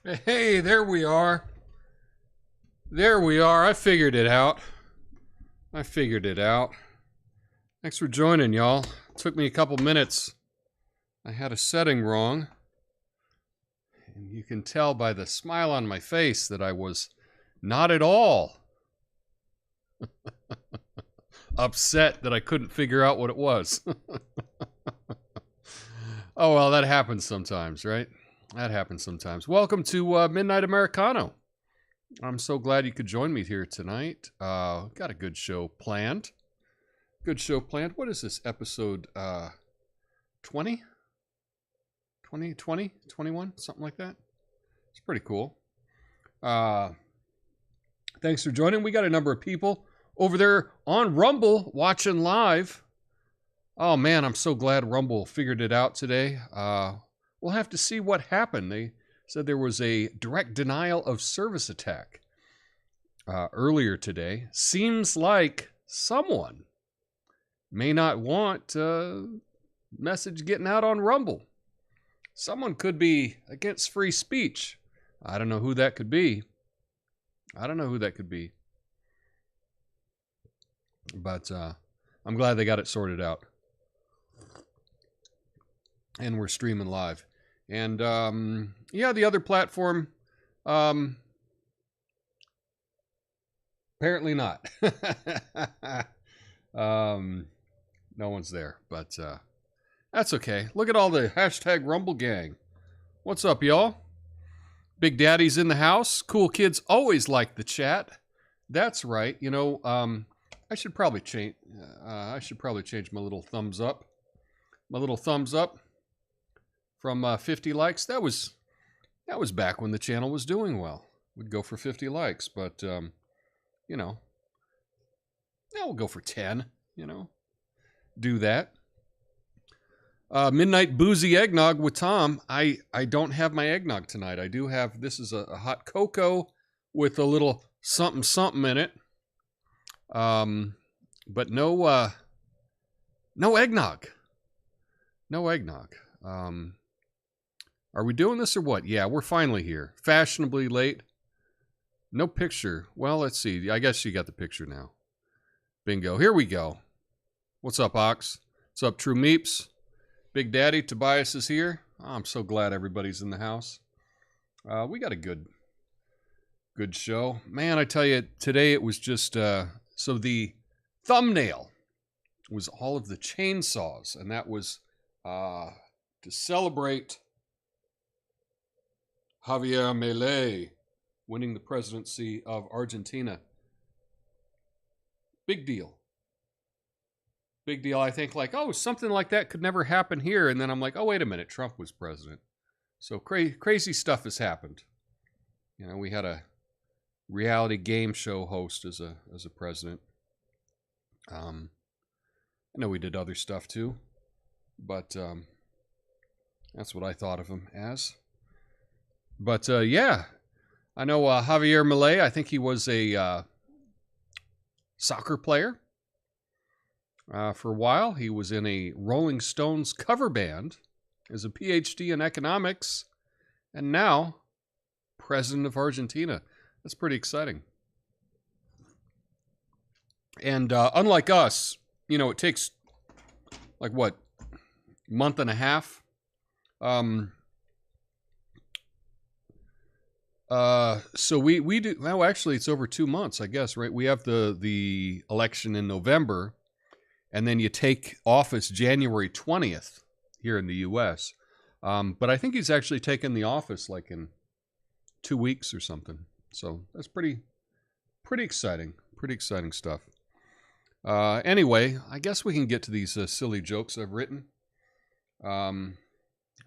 Hey, there we are. There we are. I figured it out. I figured it out. Thanks for joining, y'all. It took me a couple minutes. I had a setting wrong. And you can tell by the smile on my face that I was not at all upset that I couldn't figure out what it was. Oh, well, that happens sometimes, right? That happens sometimes. Welcome to Midnight Americano. I'm so glad you could join me here tonight. Got a good show planned. Good show planned. What is this, episode 20? 20, 20, 21, something like that? It's pretty cool. Thanks for joining. We got a number of people over there on Rumble watching live. Oh, man, I'm so glad Rumble figured it out today. We'll have to see what happened. They said there was a direct denial of service attack earlier today. Seems like someone may not want message getting out on Rumble. Someone could be against free speech. I don't know who that could be. But I'm glad they got it sorted out. And we're streaming live. And yeah, the other platform, apparently not. No one's there, but that's okay. Look at all the hashtag Rumble gang. What's up, y'all? Big Daddy's in the house. Cool kids always like the chat. That's right. You know, I should probably change. My little thumbs up. My little thumbs up from 50 likes. That was back when the channel was doing well. We'd go for 50 likes, but you know, now we'll go for 10. You know, do that. Midnight boozy eggnog with Tom. I don't have my eggnog tonight. I do have, this is a hot cocoa with a little something something in it. But no eggnog. No eggnog. Are we doing this or what? Yeah, we're finally here. Fashionably late. No picture. Well, let's see. I guess you got the picture now. Bingo. Here we go. What's up, Ox? What's up, True Meeps? Big Daddy Tobias is here. Oh, I'm so glad everybody's in the house. We got a good show. Man, I tell you, today it was just, so the thumbnail was all of the chainsaws, and that was to celebrate Javier Milei winning the presidency of Argentina. Big deal. Big deal. I think like, oh, something like that could never happen here. And then I'm like, oh, wait a minute. Trump was president. So crazy stuff has happened. You know, we had a reality game show host as a president. I know we did other stuff too, but that's what I thought of him as. But yeah, I know Javier Milei. I think he was a soccer player. For a while, he was in a Rolling Stones cover band as a PhD in economics, and now president of Argentina. That's pretty exciting. And unlike us, you know, it takes like what, month and a half. So we do, well, actually it's over 2 months, I guess, right? We have the election in November. And then you take office January 20th here in the U.S. But I think he's actually taken the office like in 2 weeks or something. So that's pretty exciting. Pretty exciting stuff. Anyway, I guess we can get to these silly jokes I've written. I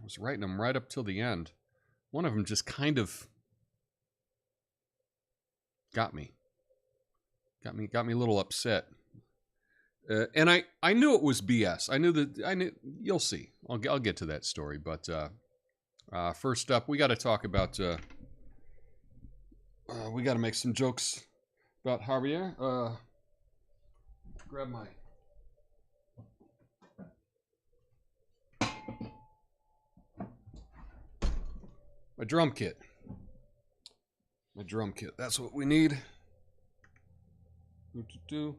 was writing them right up till the end. One of them just kind of got me a little upset. And I knew it was BS. I knew you'll see. I'll get to that story. But first up, we got to talk about. We got to make some jokes about Javier. Grab my drum kit. A drum kit. That's what we need. Do.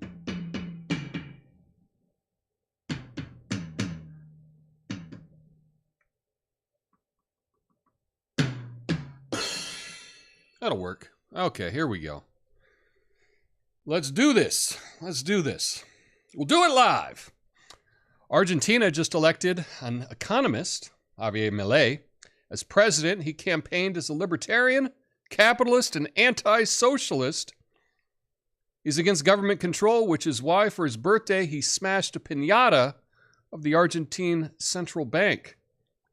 That'll work. Okay, here we go. Let's do this. Let's do this. We'll do it live. Argentina just elected an economist, Javier Milei, as president. He campaigned as a libertarian, capitalist, and anti-socialist. He's against government control, which is why for his birthday he smashed a piñata of the Argentine Central Bank.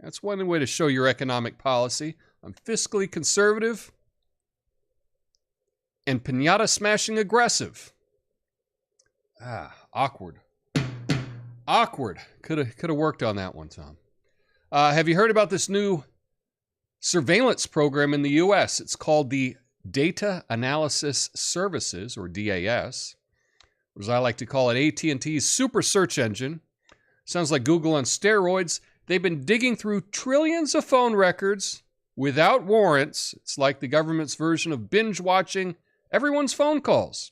That's one way to show your economic policy. I'm fiscally conservative and piñata smashing aggressive. Awkward. Awkward. Could have worked on that one, Tom. Have you heard about this new surveillance program in the U.S.? It's called the Data Analysis Services, or DAS, or as I like to call it, AT&T's super search engine. Sounds like Google on steroids. They've been digging through trillions of phone records without warrants. It's like the government's version of binge watching everyone's phone calls.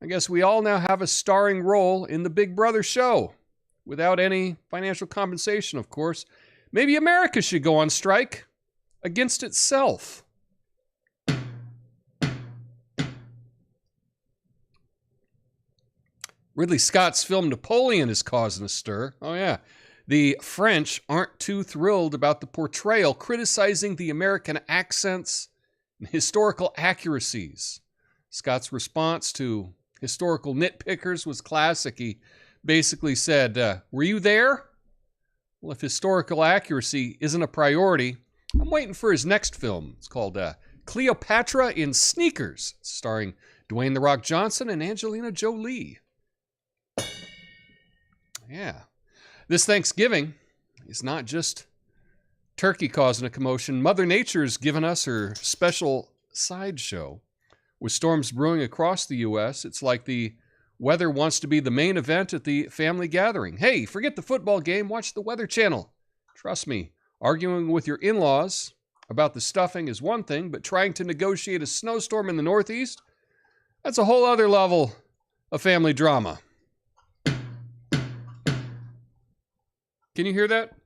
I guess we all now have a starring role in the Big Brother show, without any financial compensation, of course. Maybe America should go on strike against itself. Ridley Scott's film Napoleon is causing a stir. Oh, yeah. The French aren't too thrilled about the portrayal, criticizing the American accents and historical accuracies. Scott's response to historical nitpickers was classic. He basically said, were you there? Well, if historical accuracy isn't a priority, I'm waiting for his next film. It's called Cleopatra in Sneakers, starring Dwayne "The Rock" Johnson and Angelina Jolie. Yeah. This Thanksgiving is not just turkey causing a commotion. Mother Nature's given us her special sideshow. With storms brewing across the U.S., it's like the weather wants to be the main event at the family gathering. Hey, forget the football game, watch the Weather Channel. Trust me, arguing with your in-laws about the stuffing is one thing, but trying to negotiate a snowstorm in the Northeast, that's a whole other level of family drama. Can you hear that?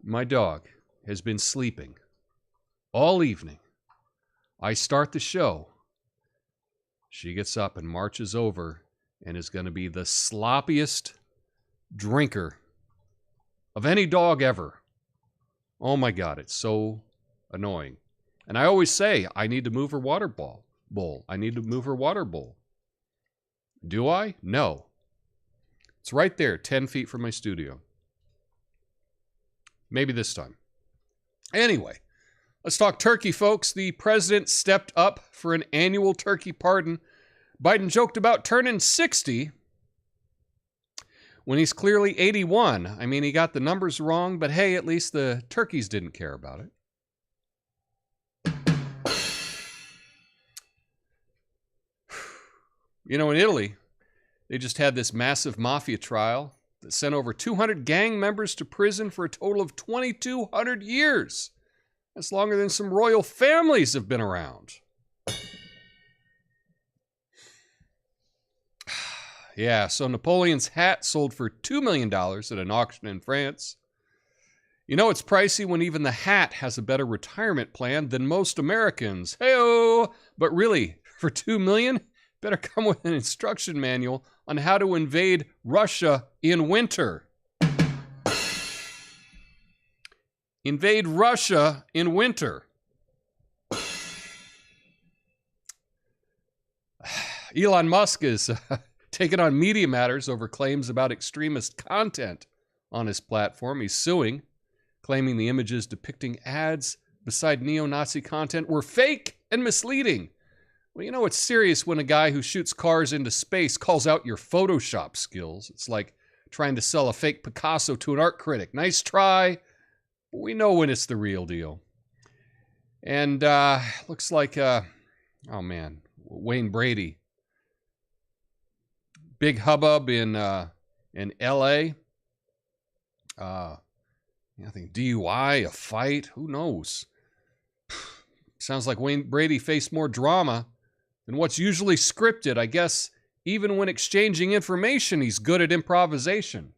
My dog has been sleeping all evening. I start the show. She gets up and marches over and is going to be the sloppiest drinker of any dog ever. Oh my God, it's so annoying. And I always say, I need to move her water bowl. I need to move her water bowl. Do I? No. It's right there, 10 feet from my studio. Maybe this time. Anyway, let's talk turkey, folks. The president stepped up for an annual turkey pardon. Biden joked about turning 60 when he's clearly 81. I mean, he got the numbers wrong, but hey, at least the turkeys didn't care about it. You know, in Italy, they just had this massive mafia trial that sent over 200 gang members to prison for a total of 2,200 years. That's longer than some royal families have been around. Yeah, so Napoleon's hat sold for $2 million at an auction in France. You know it's pricey when even the hat has a better retirement plan than most Americans. Hey-oh! But really, for $2 million, better come with an instruction manual on how to invade Russia in winter. Invade Russia in winter. Elon Musk is taking on Media Matters over claims about extremist content on his platform. He's suing, claiming the images depicting ads beside neo-Nazi content were fake and misleading. Well, you know it's serious when a guy who shoots cars into space calls out your Photoshop skills. It's like trying to sell a fake Picasso to an art critic. Nice try, but we know when it's the real deal. And looks like, oh man, Wayne Brady big hubbub in L.A. I think DUI, a fight, who knows? Sounds like Wayne Brady faced more drama than what's usually scripted. I guess even when exchanging information, he's good at improvisation.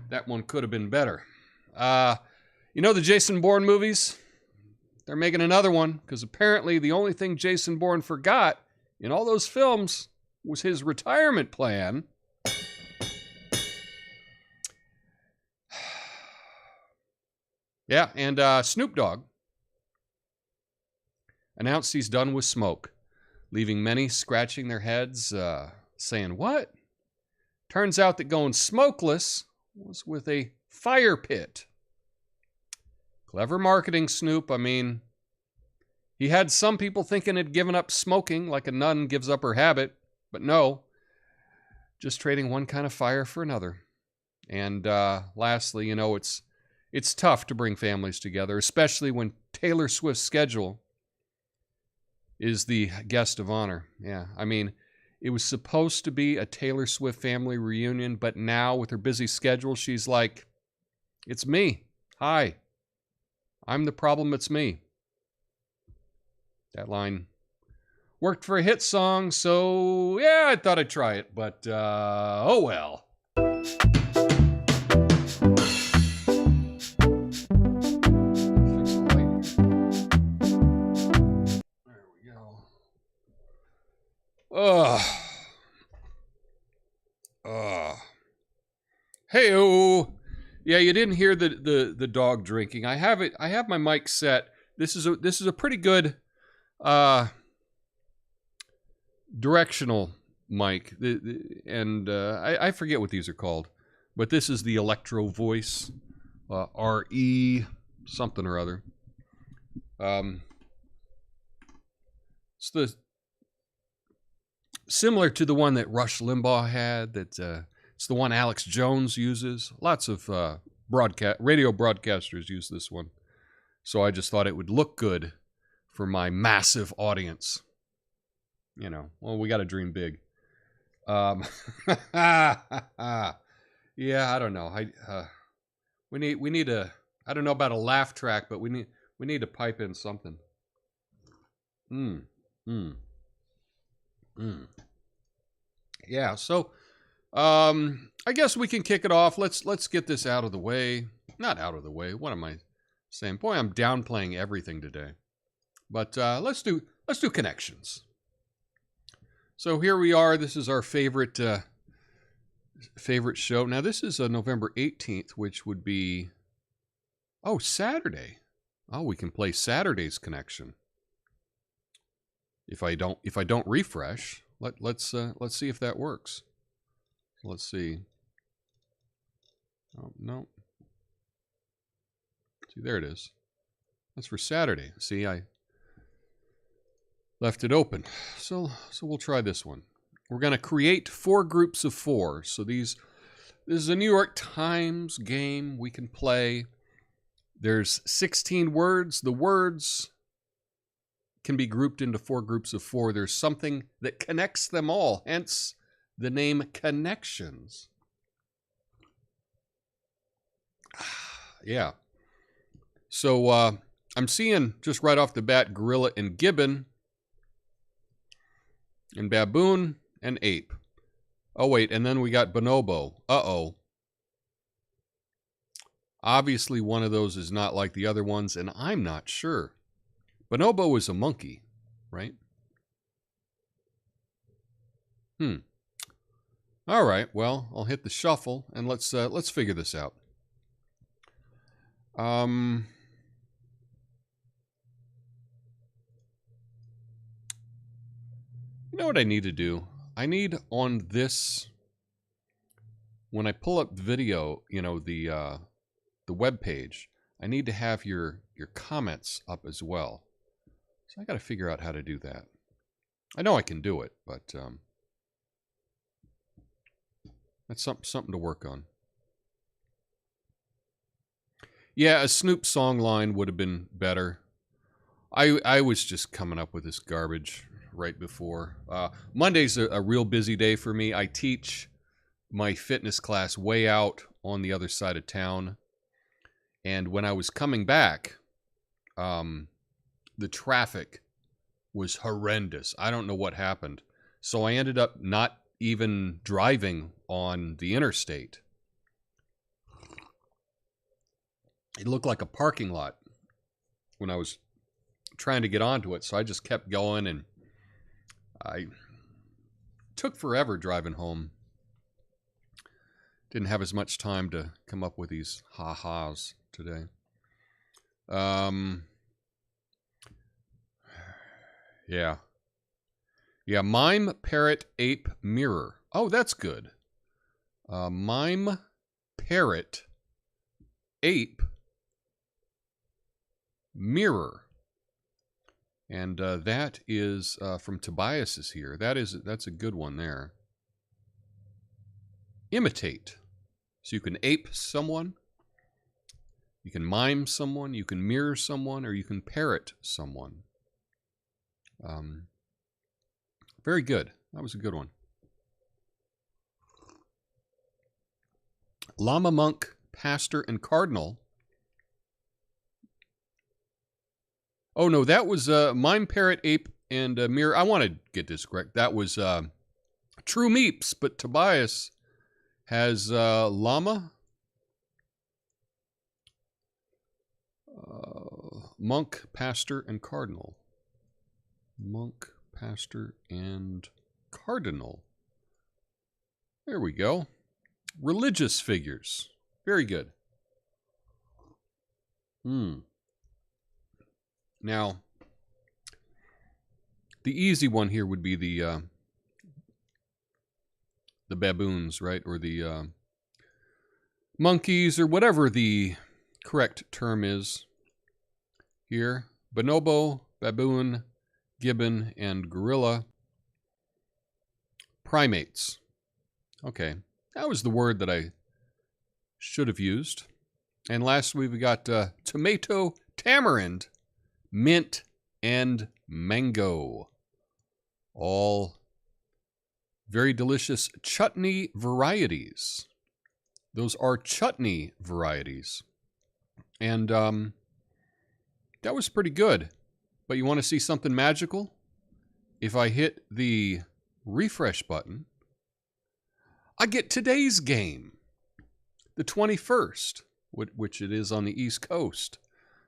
That one could have been better. You know the Jason Bourne movies? They're making another one because apparently the only thing Jason Bourne forgot in all those films was his retirement plan. Yeah, and Snoop Dogg announced he's done with smoke, leaving many scratching their heads, saying, what? Turns out that going smokeless was with a fire pit. Clever marketing, Snoop. I mean, he had some people thinking he'd given up smoking like a nun gives up her habit, but no, just trading one kind of fire for another. And lastly, you know, it's tough to bring families together, especially when Taylor Swift's schedule is the guest of honor. Yeah, I mean, it was supposed to be a Taylor Swift family reunion, but now with her busy schedule, she's like, it's me. Hi. I'm the problem, it's me. That line worked for a hit song, so yeah, I thought I'd try it, but oh well. There we go. Hey-o. Yeah, you didn't hear the dog drinking. I have my mic set. This is a pretty good directional mic. I forget what these are called, but this is the Electro Voice RE something or other. It's the similar to the one that Rush Limbaugh had. It's the one Alex Jones uses. Lots of radio broadcasters use this one. So I just thought it would look good for my massive audience. You know, well, we got to dream big. Yeah, I don't know. We need a. I don't know about a laugh track, but we need to pipe in something. Yeah. So, I guess we can kick it off. Let's get this out of the way. Not out of the way. What am I saying? Boy, I'm downplaying everything today. But let's do connections. So here we are. This is our favorite show. Now this is November 18th, which would be Saturday. Oh, we can play Saturday's connection. If I don't refresh, let's see if that works. Let's see. Oh, no. See, there it is. That's for Saturday. See, I left it open. So we'll try this one. We're going to create 4 groups of 4. So this is a New York Times game we can play. There's 16 words. The words can be grouped into 4 groups of 4. There's something that connects them all, hence the name Connections. Yeah. So I'm seeing just right off the bat gorilla and gibbon and baboon and ape. Oh, wait, and then we got bonobo. Uh-oh. Obviously, one of those is not like the other ones, and I'm not sure. Bonobo is a monkey, right? All right, well, I'll hit the shuffle, and let's figure this out. You know what I need to do? I need on this, when I pull up the video, you know, the web page, I need to have your comments up as well. So I got to figure out how to do that. I know I can do it, but that's something to work on. Yeah, a Snoop song line would have been better. I was just coming up with this garbage right before. Monday's a real busy day for me. I teach my fitness class way out on the other side of town. And when I was coming back, the traffic was horrendous. I don't know what happened. So I ended up not even driving on the interstate. It looked like a parking lot when I was trying to get onto it. So I just kept going, and I took forever driving home. Didn't have as much time to come up with these ha-has today. Yeah. Yeah, mime, parrot, ape, mirror. Oh, that's good. Mime, parrot, ape, mirror. And that is from Tobias's here. That's a good one there. Imitate. So you can ape someone, you can mime someone, you can mirror someone, or you can parrot someone. Very good. That was a good one. Lama, monk, pastor, and cardinal. Oh, no, that was mime, parrot, ape, and mirror. I want to get this correct. That was true meeps, but Tobias has llama, monk, pastor, and cardinal. Monk, pastor, and cardinal. There we go. Religious figures. Very good. Now, the easy one here would be the baboons, right? Or the monkeys, or whatever the correct term is here. Bonobo, baboon, gibbon, and gorilla. Primates. Okay, that was the word that I should have used. And last we've got tomato, tamarind, mint, and mango. All very delicious chutney varieties. Those are chutney varieties. And that was pretty good. But you want to see something magical? If I hit the refresh button, I get today's game, the 21st, which it is on the East Coast.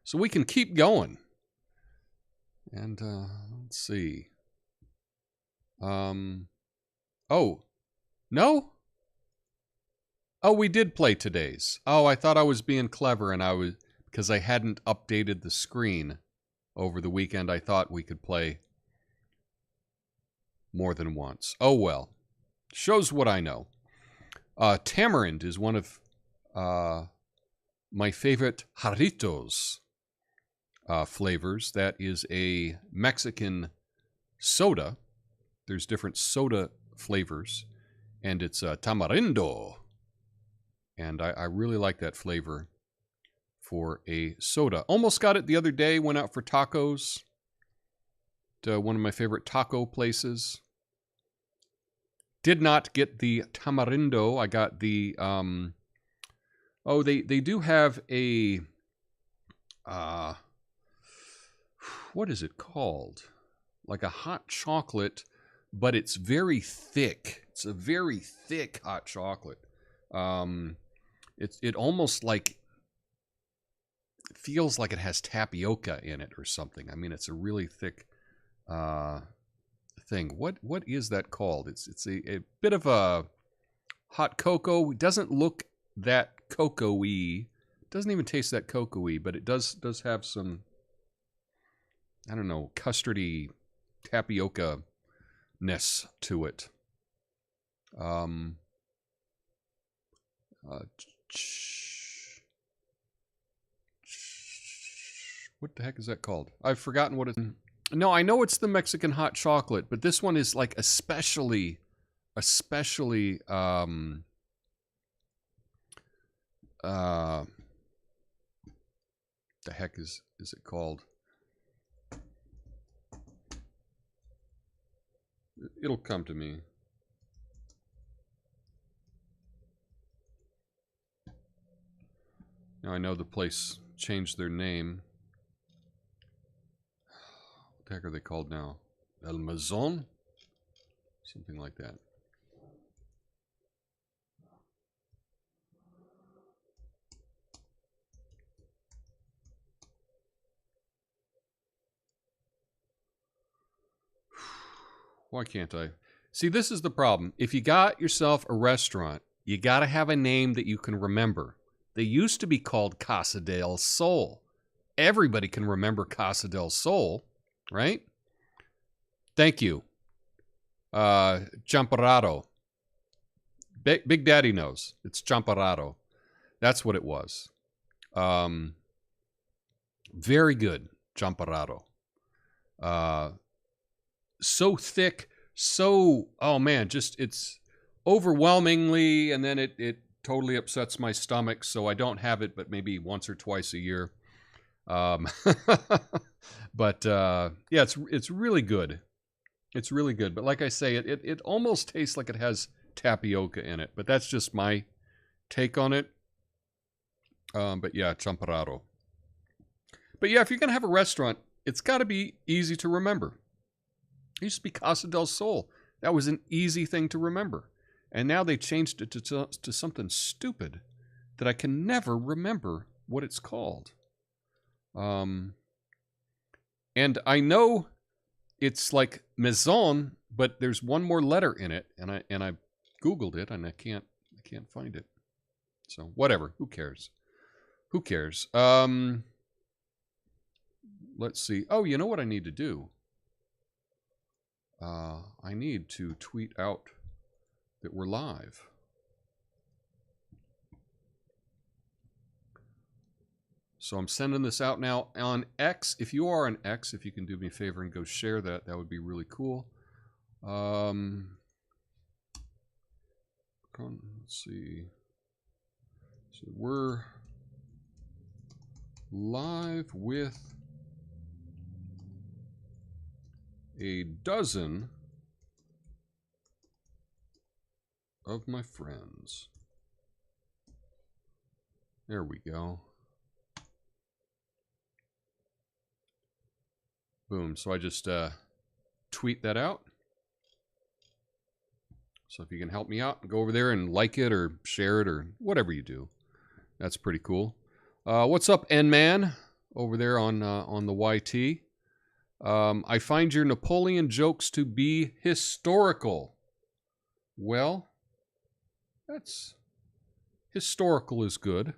So we can keep going. And let's see. Oh, no? Oh, we did play today's. Oh, I thought I was being clever, and because I hadn't updated the screen over the weekend. I thought we could play more than once. Oh well, shows what I know. Tamarind is one of my favorite jarritos flavors. That is a Mexican soda. There's different soda flavors, and it's tamarindo. And I really like that flavor for a soda. Almost got it the other day, went out for tacos to one of my favorite taco places. Did not get the tamarindo. I got the, they do have a, what is it called? Like a hot chocolate, but it's very thick. It's a very thick hot chocolate. It almost like feels like it has tapioca in it or something. I mean, it's a really thick thing. What is that called? It's a bit of a hot cocoa. It doesn't look that cocoa-y. It doesn't even taste that cocoa-y, but it does have some, I don't know, custardy tapioca-ness to it. What the heck is that called? I've forgotten what it is. No, I know it's the Mexican hot chocolate, but this one is like especially the heck is it called? It'll come to me. Now I know the place changed their name. What the heck are they called now? El Maison? Something like that. Why can't I? See, this is the problem. If you got yourself a restaurant, you got to have a name that you can remember. They used to be called Casa del Sol. Everybody can remember Casa del Sol, right? Thank you. Champurrado. Big Daddy knows. It's Champurrado. That's what it was. Very good, Champurrado. So thick, so, oh man, just, it's overwhelmingly, and then it totally upsets my stomach, so I don't have it but maybe once or twice a year. But yeah, it's really good. It's really good. But like I say, it almost tastes like it has tapioca in it. But that's just my take on it. But yeah, Champurrado. But yeah, if you're going to have a restaurant, it's got to be easy to remember. It used to be Casa del Sol. That was an easy thing to remember. And now they changed it to something stupid that I can never remember what it's called. And I know it's like Maison, but there's one more letter in it, and I Googled it and I can't find it. So whatever, who cares? Who cares? Let's see. Oh, you know what I need to do? I need to tweet out that we're live. So I'm sending this out now on X. If you are on X, if you can do me a favor and go share that, that would be really cool. Let's see. So we're live with a dozen of my friends. There we go. Boom. So I just tweet that out. So if you can help me out, go over there and like it or share it or whatever you do. That's pretty cool. What's up, N-Man, over there on the YT? I find your Napoleon jokes to be historical. Well, that's... historical is good.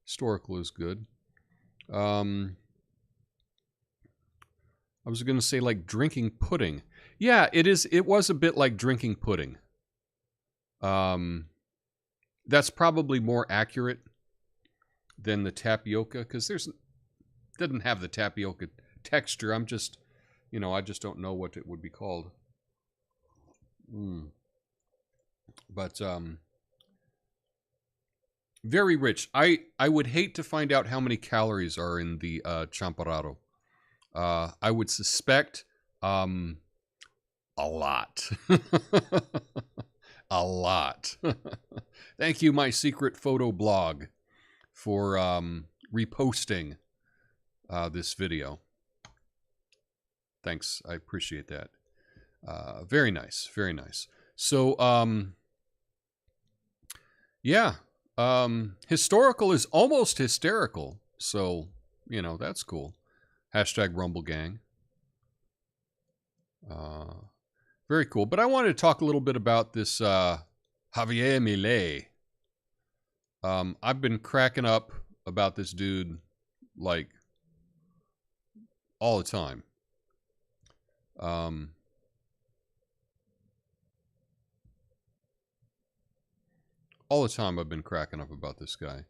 Historical is good. I was going to say like drinking pudding. Yeah, it is. It was a bit like drinking pudding. That's probably more accurate than the tapioca because doesn't have the tapioca texture. I'm just, I just don't know what it would be called. But very rich. I would hate to find out how many calories are in the Champurrado. I would suspect a lot. A lot. Thank you, my secret photo blog, for reposting this video. Thanks. I appreciate that. Very nice. Very nice. So, yeah. Historical is almost hysterical. So, that's cool. Hashtag Rumble Gang. Very cool. But I wanted to talk a little bit about this Javier Milei. I've been cracking up about this dude, like, all the time. All the time I've been cracking up about this guy.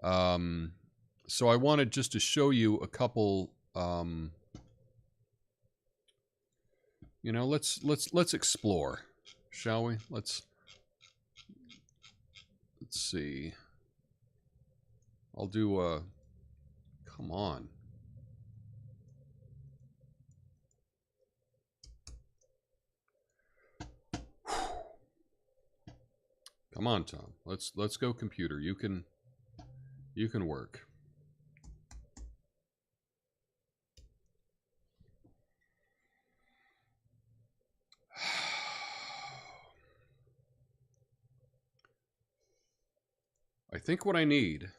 So I wanted just to show you a couple... let's explore, shall we? Let's see. I'll do a... come on. Come on, Tom. Let's go computer. You can work. I think what I need,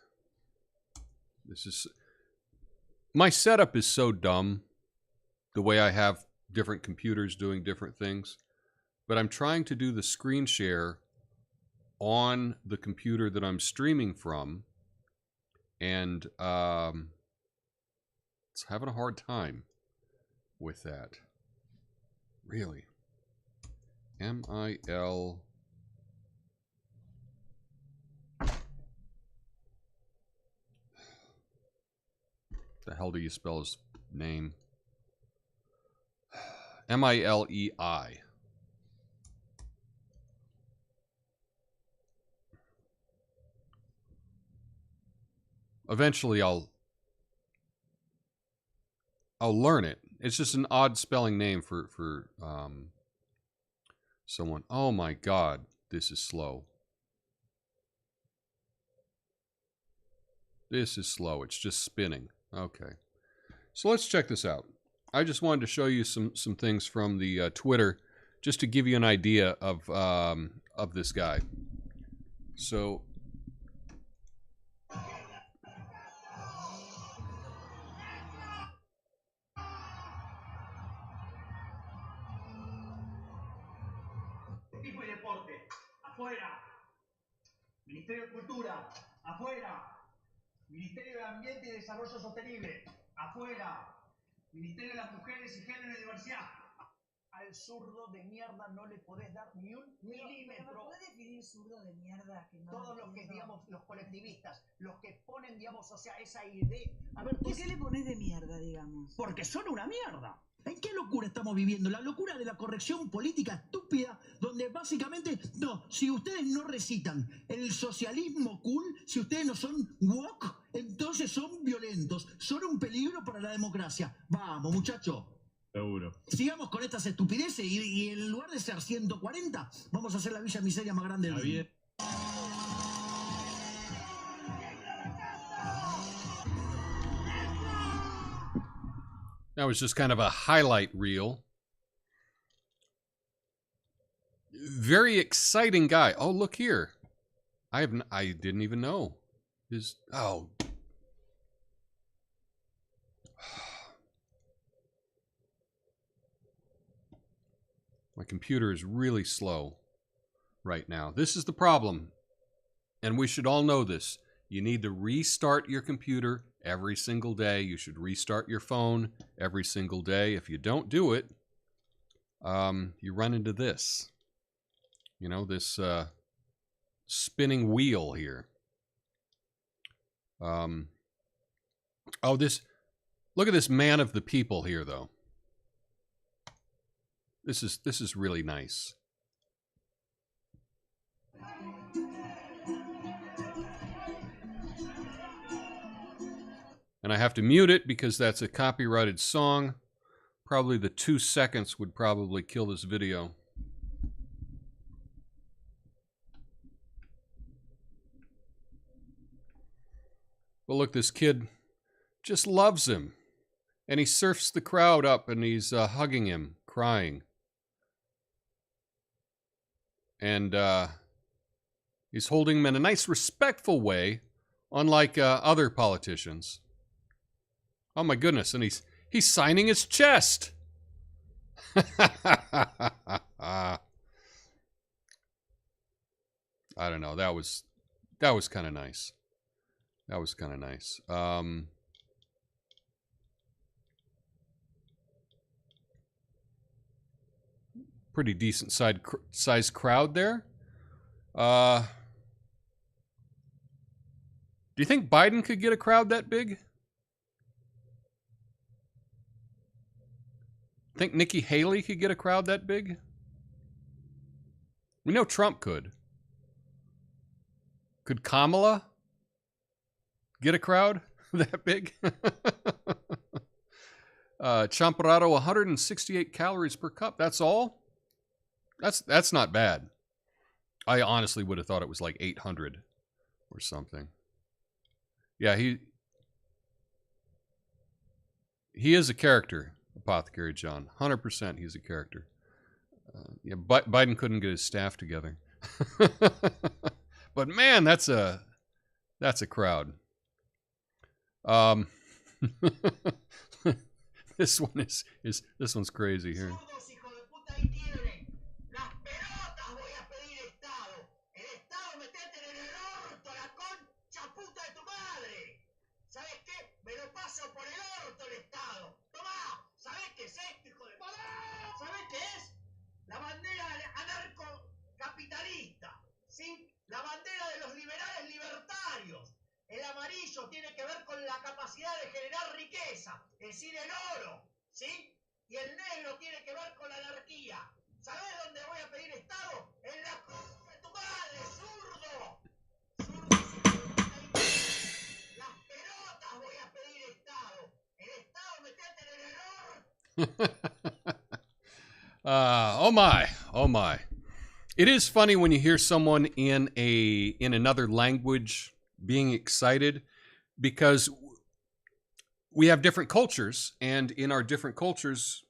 my setup is so dumb, the way I have different computers doing different things, but I'm trying to do the screen share on the computer that I'm streaming from, and it's having a hard time with that. Really. MIL... The hell do you spell his name? MILEI. Eventually I'll learn it. It's just an odd spelling name for someone. Oh my God, this is slow. This is slow. It's just spinning. Okay, so let's check this out. I just wanted to show you some things from the Twitter, just to give you an idea of this guy. So, afuera. Ministerio de Cultura, afuera. Ministerio de Ambiente y Desarrollo Sostenible, afuera. Ministerio de las Mujeres y Género y Diversidad. Al zurdo de mierda no le podés dar ni un milímetro. ¿Pero me podés definir zurdo de mierda? Que no todos los que, digamos, los colectivistas, los que ponen, digamos, o sea, esa idea... A ver, ¿por qué le pones de mierda, digamos? Porque son una mierda. ¿En qué locura estamos viviendo? La locura de la corrección política estúpida, donde básicamente, no, si ustedes no recitan el socialismo cool, si ustedes no son woke, entonces son violentos, son un peligro para la democracia. Vamos, muchachos. Seguro. Sigamos con estas estupideces y en lugar de ser 140, vamos a hacer la Villa Miseria más grande del mundo. that was just kind of a highlight reel. Very exciting guy. Oh, look here. I didn't even know. Oh. My computer is really slow right now. This is the problem. And we should all know this. You need to restart your computer every single day. You should restart your phone every single day. If you don't do it, you run into this. You know, this spinning wheel here. Oh, look at this man of the people here, though. This is really nice. And I have to mute it because that's a copyrighted song. Probably the 2 seconds would probably kill this video. But look, this kid just loves him. And he surfs the crowd up and he's hugging him, crying. And he's holding him in a nice, respectful way, unlike other politicians. Oh my goodness, and he's signing his chest. I don't know. That was kind of nice. That was kind of nice. Pretty decent size crowd there. Do you think Biden could get a crowd that big? Think Nikki Haley could get a crowd that big? We know Trump could. Could Kamala get a crowd that big? Champurrado, 168 calories per cup. That's all? That's not bad. I honestly would have thought it was like 800 or something. Yeah, he is a character, Apothecary John. 100% he's a character. Yeah, Biden couldn't get his staff together. But man, that's a crowd. This one is this one's crazy here. La bandera anarcocapitalista, ¿sí? La bandera de los liberales libertarios. El amarillo tiene que ver con la capacidad de generar riqueza, es decir, el oro, ¿sí? Y el negro tiene que ver con la anarquía. ¿Sabés dónde voy a pedir Estado? En la de tu madre, zurdo. Las pelotas voy a pedir Estado. El Estado metete en el orto. Oh my. It is funny when you hear someone in another language being excited, because we have different cultures, and in our different cultures,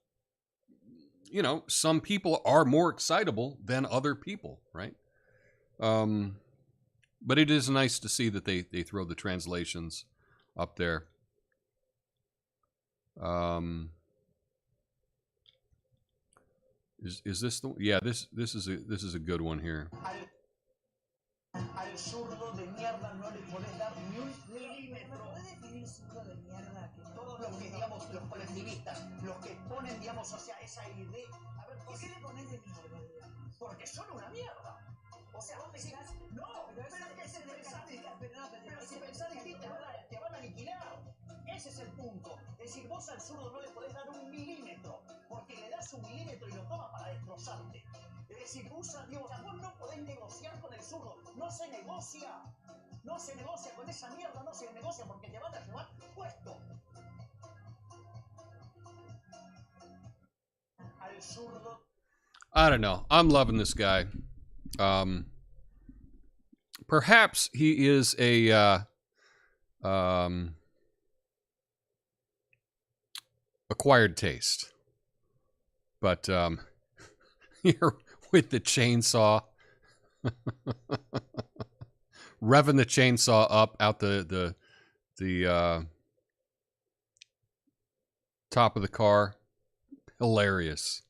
you know, some people are more excitable than other people, right? But it is nice to see that they throw the translations up there. Is this the? Yeah, this is a good one here. Al zurdo de mierda no le podés dar ni un milímetro. ¿Puede definir zurdo de mierda? Todos los que, digamos, los colectivistas, los que ponen, digamos, o sea, esa idea. A ver, ¿Por qué le pones de mierda, digamos? porque son una mierda. O sea, vos pensás, no, pero si pensás distinto, te van a aniquilar. Ese es el punto. Es decir, vos al zurdo no le podés dar un milímetro, porque le das un milímetro y lo toma para destrozarte. Es decir, usa, digamos, vos no podés negociar con el zurdo. No se negocia. No se negocia con esa mierda, no se negocia porque te van a llevar puesto. Al zurdo. I don't know. I'm loving this guy. Perhaps he is a acquired taste, but here with the chainsaw, revving the chainsaw up out the top of the car, hilarious.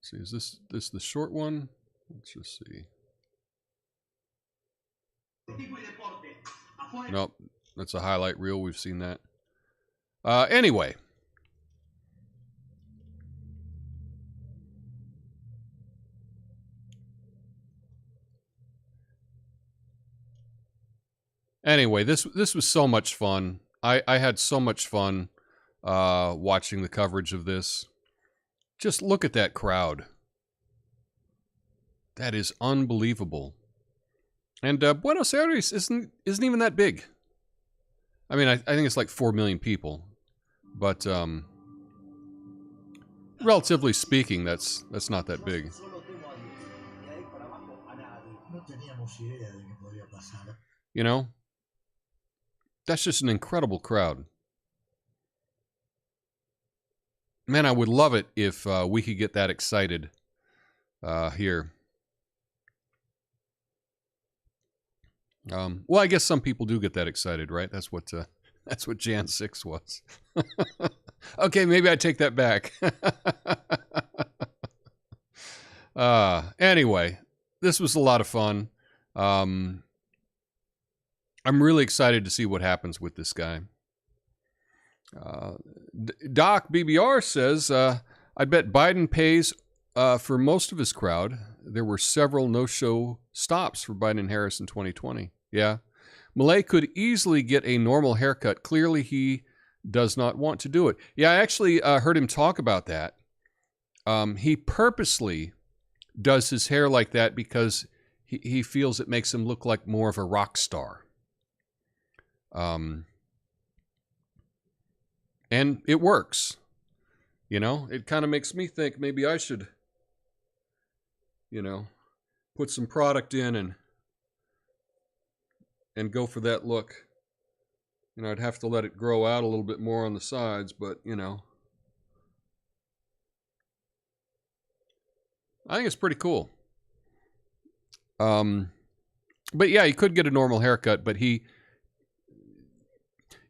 See, is this the short one? Let's just see. Nope, that's a highlight reel. We've seen that. Anyway. Anyway, this was so much fun. I had so much fun watching the coverage of this. Just look at that crowd. That is unbelievable. And Buenos Aires isn't even that big. I mean, I think it's like 4 million people, but relatively speaking, that's not that big. You know, that's just an incredible crowd. Man, I would love it if we could get that excited here. Well, I guess some people do get that excited, right? That's what Jan 6 was. Okay, maybe I take that back. Anyway, this was a lot of fun. I'm really excited to see what happens with this guy. Doc BBR says, I bet Biden pays for most of his crowd. There were several no-show stops for Biden and Harris in 2020. Yeah. Milei could easily get a normal haircut. Clearly, he does not want to do it. Yeah, I actually heard him talk about that. He purposely does his hair like that because he feels it makes him look like more of a rock star. And And it works. You know, it kind of makes me think maybe I should, you know, put some product in and go for that look. You know, I'd have to let it grow out a little bit more on the sides, but, you know, I think it's pretty cool. But yeah, he could get a normal haircut, but he,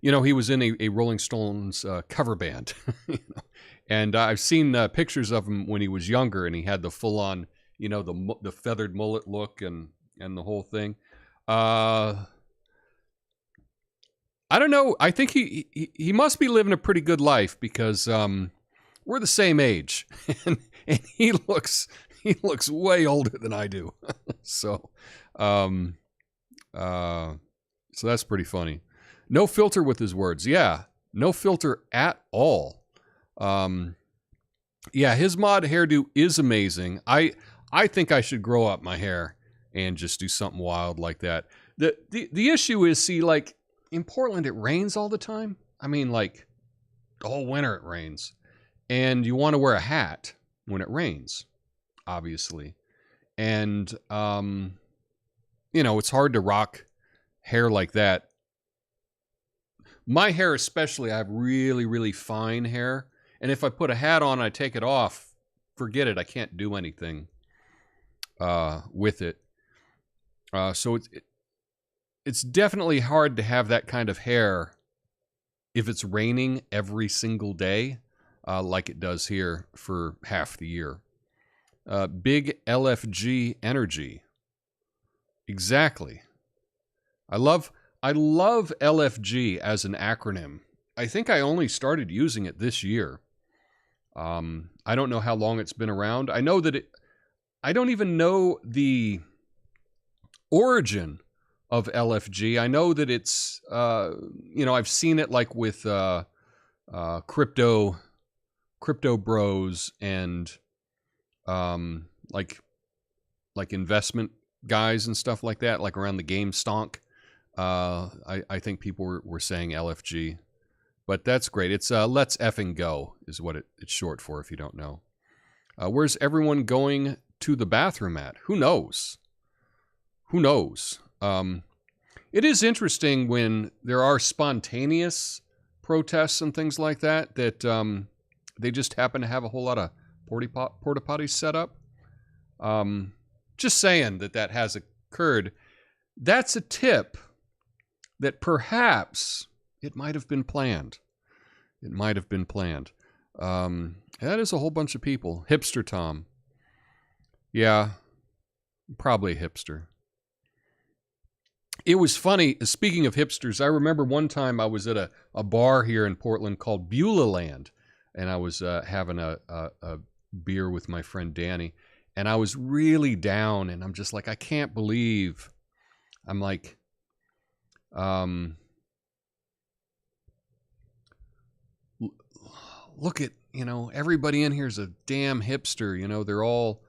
you know, he was in a Rolling Stones cover band, you know? And I've seen pictures of him when he was younger, and he had the full-on, you know, the feathered mullet look and the whole thing. I don't know. I think he must be living a pretty good life because we're the same age, and he looks way older than I do. So that's pretty funny. No filter with his words. Yeah, no filter at all. Yeah, his mod hairdo is amazing. I think I should grow up my hair and just do something wild like that. The issue is, see, like in Portland, it rains all the time. I mean, like the whole winter it rains, and you want to wear a hat when it rains, obviously. And you know, it's hard to rock hair like that. My hair especially, I have really, really fine hair. And if I put a hat on and I take it off, forget it. I can't do anything with it. So it's definitely hard to have that kind of hair if it's raining every single day, like it does here for half the year. Big LFG energy. Exactly. I love LFG as an acronym. I think I only started using it this year. I don't know how long it's been around. I know that I don't even know the origin of LFG. I know that it's, you know, I've seen it like with crypto bros and like investment guys and stuff like that, like around the game stonk. I think people were saying LFG. But that's great. It's Let's Effing Go is what it's short for, if you don't know. Where's everyone going to the bathroom at? Who knows? Who knows? It is interesting when there are spontaneous protests and things like that, they just happen to have a whole lot of porta potties set up. Just saying that has occurred. That's a tip that perhaps it might have been planned. It might have been planned. That is a whole bunch of people. Hipster Tom. Yeah, probably a hipster. It was funny, speaking of hipsters, I remember one time I was at a bar here in Portland called Beulah Land, and I was having a beer with my friend Danny, and I was really down, and I'm just like, I can't believe, I'm like, look at, you know, everybody in here is a damn hipster. You know, they're all,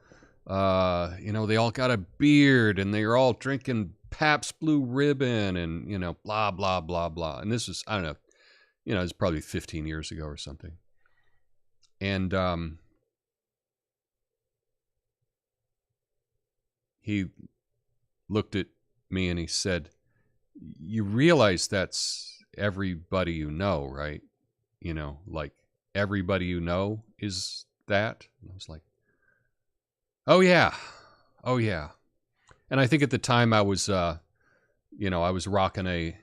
you know, they all got a beard and they're all drinking Pabst Blue Ribbon and, you know, blah, blah, blah, blah. And this is, I don't know, you know, it's probably 15 years ago or something. And he looked at me and he said, you realize that's everybody you know, right? You know, like everybody you know is that? And I was like, oh yeah. Oh yeah. And I think at the time I was, you know, I was rocking a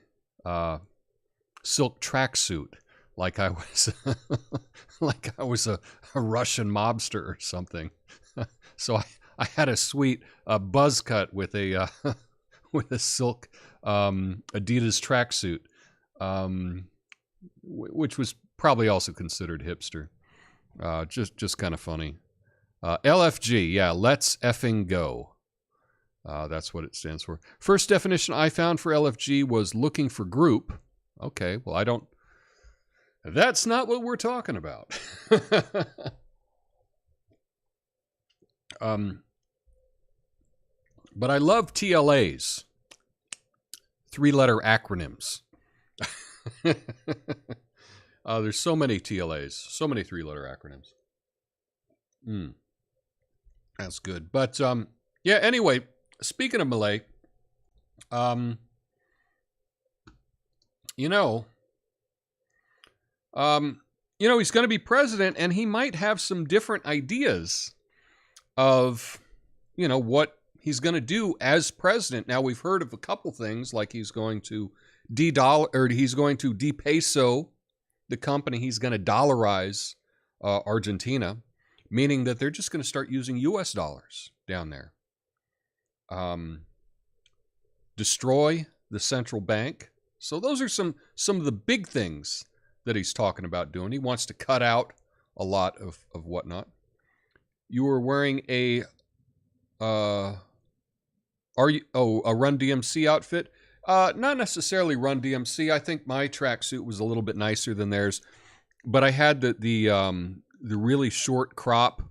silk tracksuit, like I was, like I was a Russian mobster or something. So I had a sweet buzz cut with a with a silk Adidas tracksuit, which was probably also considered hipster. Just kind of funny. LFG, yeah, let's effing go. That's what it stands for. First definition I found for LFG was looking for group. Okay, well, I don't... That's not what we're talking about. But I love TLAs. Three-letter acronyms. There's so many TLAs, so many three-letter acronyms. That's good. But yeah, anyway, speaking of Malay, he's going to be president, and he might have some different ideas of, what he's going to do as president. Now, we've heard of a couple things, like he's going to de-peso the company. He's going to dollarize Argentina, meaning that they're just going to start using U.S. dollars down there. Destroy the central bank. So those are some of the big things that he's talking about doing. He wants to cut out a lot of whatnot. You were wearing a Run DMC outfit? Not necessarily Run DMC. I think my tracksuit was a little bit nicer than theirs, but I had the really short crop,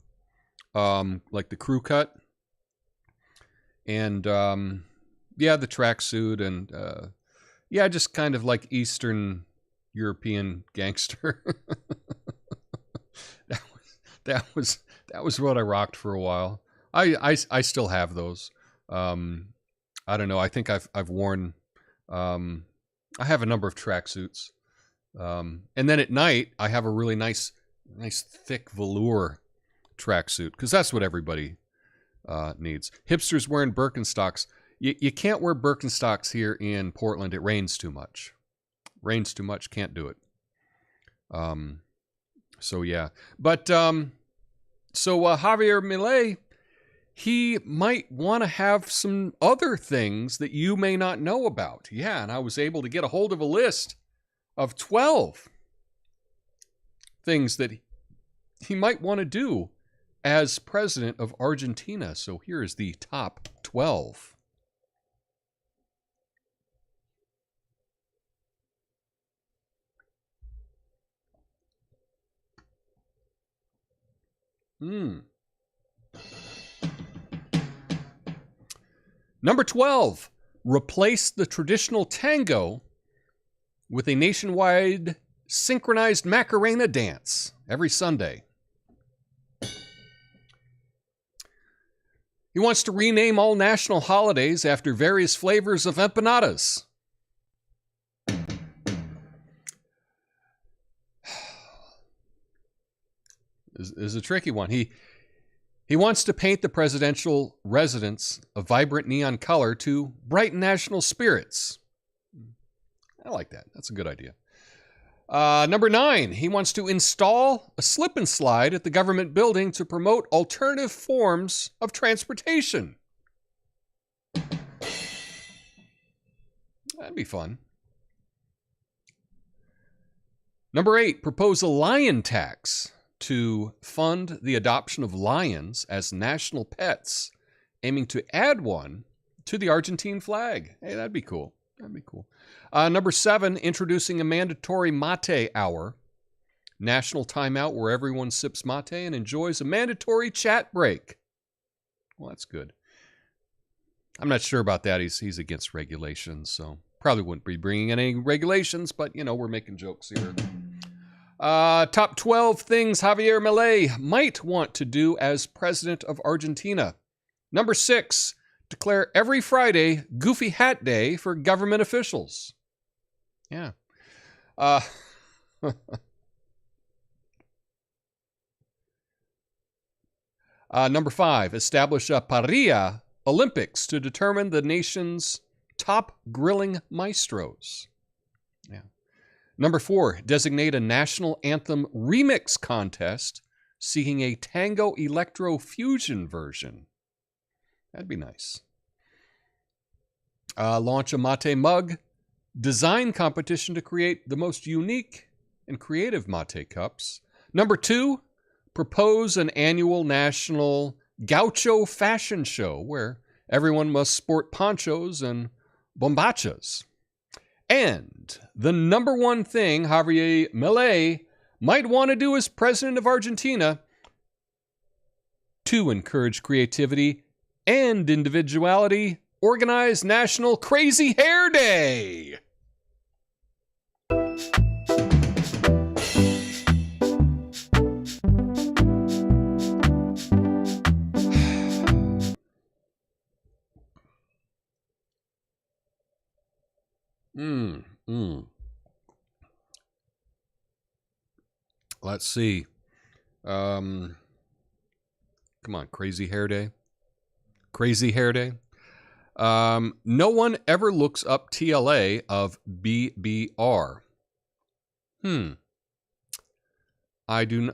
like the crew cut, and the tracksuit, and just kind of like Eastern European gangster. that was what I rocked for a while. I still have those. I don't know. I think I've worn. I have a number of tracksuits, and then at night I have a really nice thick velour tracksuit, because that's what everybody needs. Hipsters wearing Birkenstocks. You can't wear Birkenstocks here in Portland. It rains too much. Can't do it. So yeah. But so Javier Milei, he might want to have some other things that you may not know about. Yeah, and I was able to get a hold of a list of 12 things that he might want to do as president of Argentina. So here is the top 12. Number 12, replace the traditional tango with a nationwide synchronized Macarena dance every Sunday. He wants to rename all national holidays after various flavors of empanadas. This is a tricky one. He wants to paint the presidential residence a vibrant neon color to brighten national spirits. I like that. That's a good idea. Number 9, he wants to install a slip and slide at the government building to promote alternative forms of transportation. That'd be fun. Number 8, propose a lion tax to fund the adoption of lions as national pets, aiming to add one to the Argentine flag. Hey, that'd be cool. Number 7, introducing a mandatory mate hour, national timeout where everyone sips mate and enjoys a mandatory chat break. Well, that's good. I'm not sure about that. He's against regulations, so probably wouldn't be bringing any regulations, but, we're making jokes here. Top 12 things Javier Milei might want to do as president of Argentina. Number 6, declare every Friday Goofy Hat Day for government officials. Yeah. Number 5, establish a Parrilla Olympics to determine the nation's top grilling maestros. Yeah. Number 4, designate a national anthem remix contest seeking a tango electro fusion version. That'd be nice. Launch a mate mug design competition to create the most unique and creative mate cups. Number 2, propose an annual national gaucho fashion show where everyone must sport ponchos and bombachas. And the number 1 thing Javier Milei might want to do as president of Argentina, to encourage creativity and individuality, organize National Crazy Hair Day. Let's see. Come on, Crazy Hair Day. Crazy Hair Day. No one ever looks up TLA of BBR. I do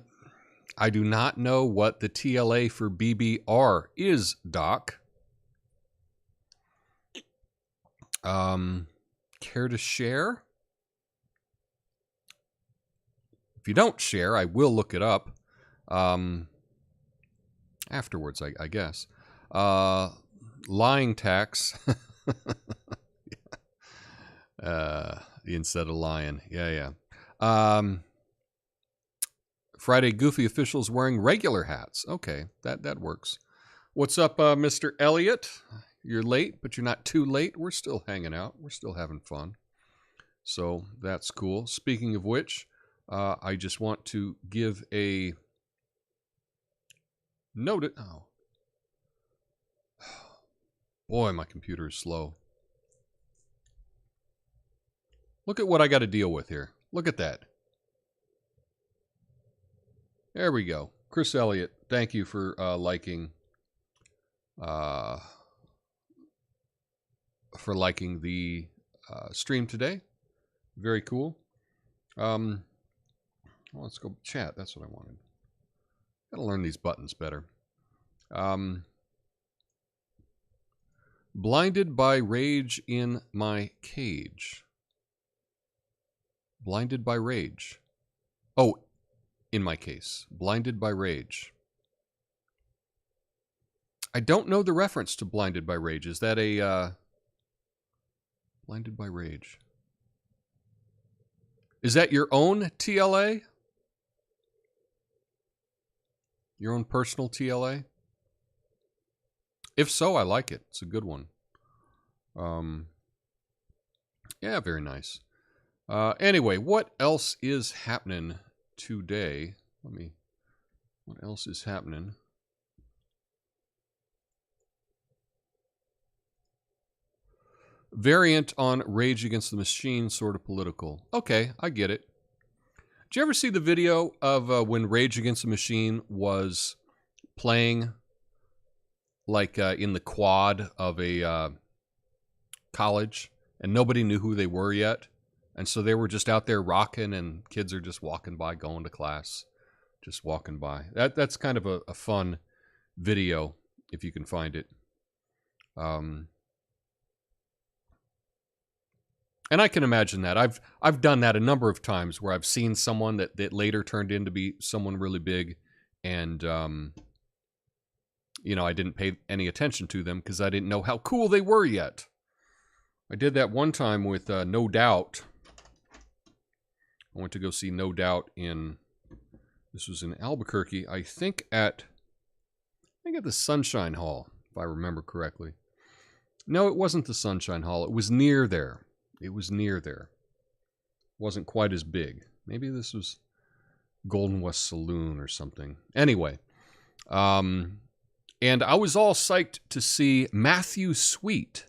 not know what the TLA for BBR is, Doc. Care to share? If you don't share, I will look it up afterwards, I guess. Lying tax. Instead of lying. Yeah. Friday Goofy officials wearing regular hats. Okay, that works. What's up, Mr. Elliott? You're late, but you're not too late. We're still hanging out. We're still having fun. So that's cool. Speaking of which, I just want to give a note. Oh. Boy, my computer is slow. Look at what I got to deal with here. Look at that. There we go. Chris Elliott, thank you for liking the stream today. Very cool. Well, let's go chat. That's what I wanted. Gotta learn these buttons better. Blinded by rage in my cage. Blinded by rage. Oh, in my case. Blinded by rage. I don't know the reference to Blinded by Rage. Is that a... Blinded by Rage. Is that your own TLA? Your own personal TLA? If so, I like it. It's a good one. Yeah, very nice. Anyway, what else is happening today? What else is happening? Variant on Rage Against the Machine, sort of political. Okay, I get it. Did you ever see the video of when Rage Against the Machine was playing, like in the quad of a college, and nobody knew who they were yet? And so they were just out there rocking, and kids are just walking by, going to class, just walking by. That's kind of a fun video, if you can find it. And I can imagine that. I've done that a number of times where I've seen someone that later turned in to be someone really big, and you know, I didn't pay any attention to them because I didn't know how cool they were yet. I did that one time with No Doubt. I went to go see No Doubt this was in Albuquerque, I think at the Sunshine Hall, if I remember correctly. No, it wasn't the Sunshine Hall. It was near there. It wasn't quite as big. Maybe this was Golden West Saloon or something. Anyway, and I was all psyched to see Matthew Sweet.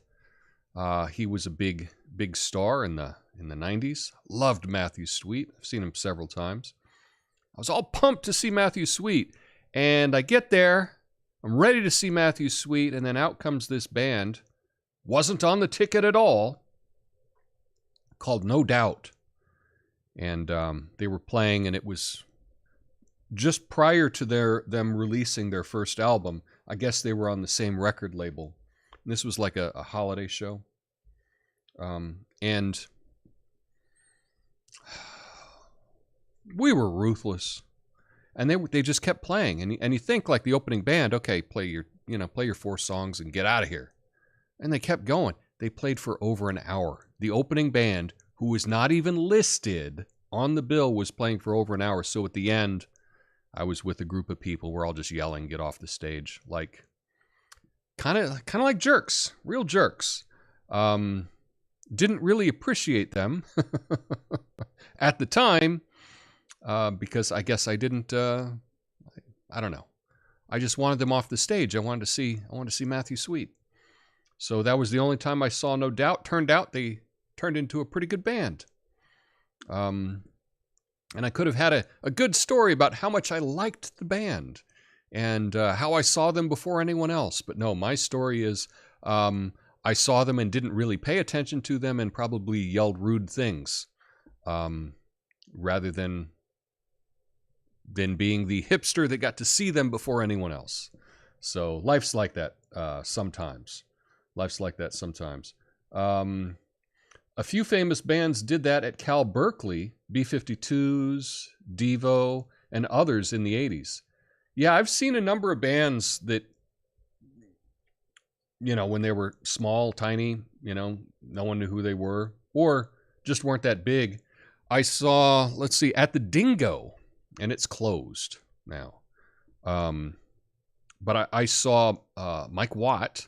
He was a big star in the 90s. Loved Matthew Sweet. I've seen him several times. I was all pumped to see Matthew Sweet. And I get there. I'm ready to see Matthew Sweet. And then out comes this band. Wasn't on the ticket at all. Called No Doubt. And they were playing, and it was just prior to them releasing their first album. I guess they were on the same record label. And this was like a holiday show. And we were ruthless. And they just kept playing. And you think like the opening band, okay, play your 4 songs and get out of here. And they kept going. They played for over an hour. The opening band, who was not even listed on the bill, was playing for over an hour. So at the end, I was with a group of people. We're all just yelling, get off the stage. Like, kind of like jerks. Real jerks. Didn't really appreciate them at the time because I guess I didn't, I don't know. I just wanted them off the stage. I wanted to see Matthew Sweet. So that was the only time I saw No Doubt. Turned out they turned into a pretty good band. And I could have had a good story about how much I liked the band and how I saw them before anyone else. But no, my story is I saw them and didn't really pay attention to them and probably yelled rude things rather than being the hipster that got to see them before anyone else. So life's like that sometimes. Life's like that sometimes. A few famous bands did that at Cal Berkeley, B-52s, Devo, and others in the 80s. Yeah, I've seen a number of bands that, you know, when they were small, tiny, you know, no one knew who they were, or just weren't that big. I saw, let's see, at the Dingo, and it's closed now. But I saw Mike Watt.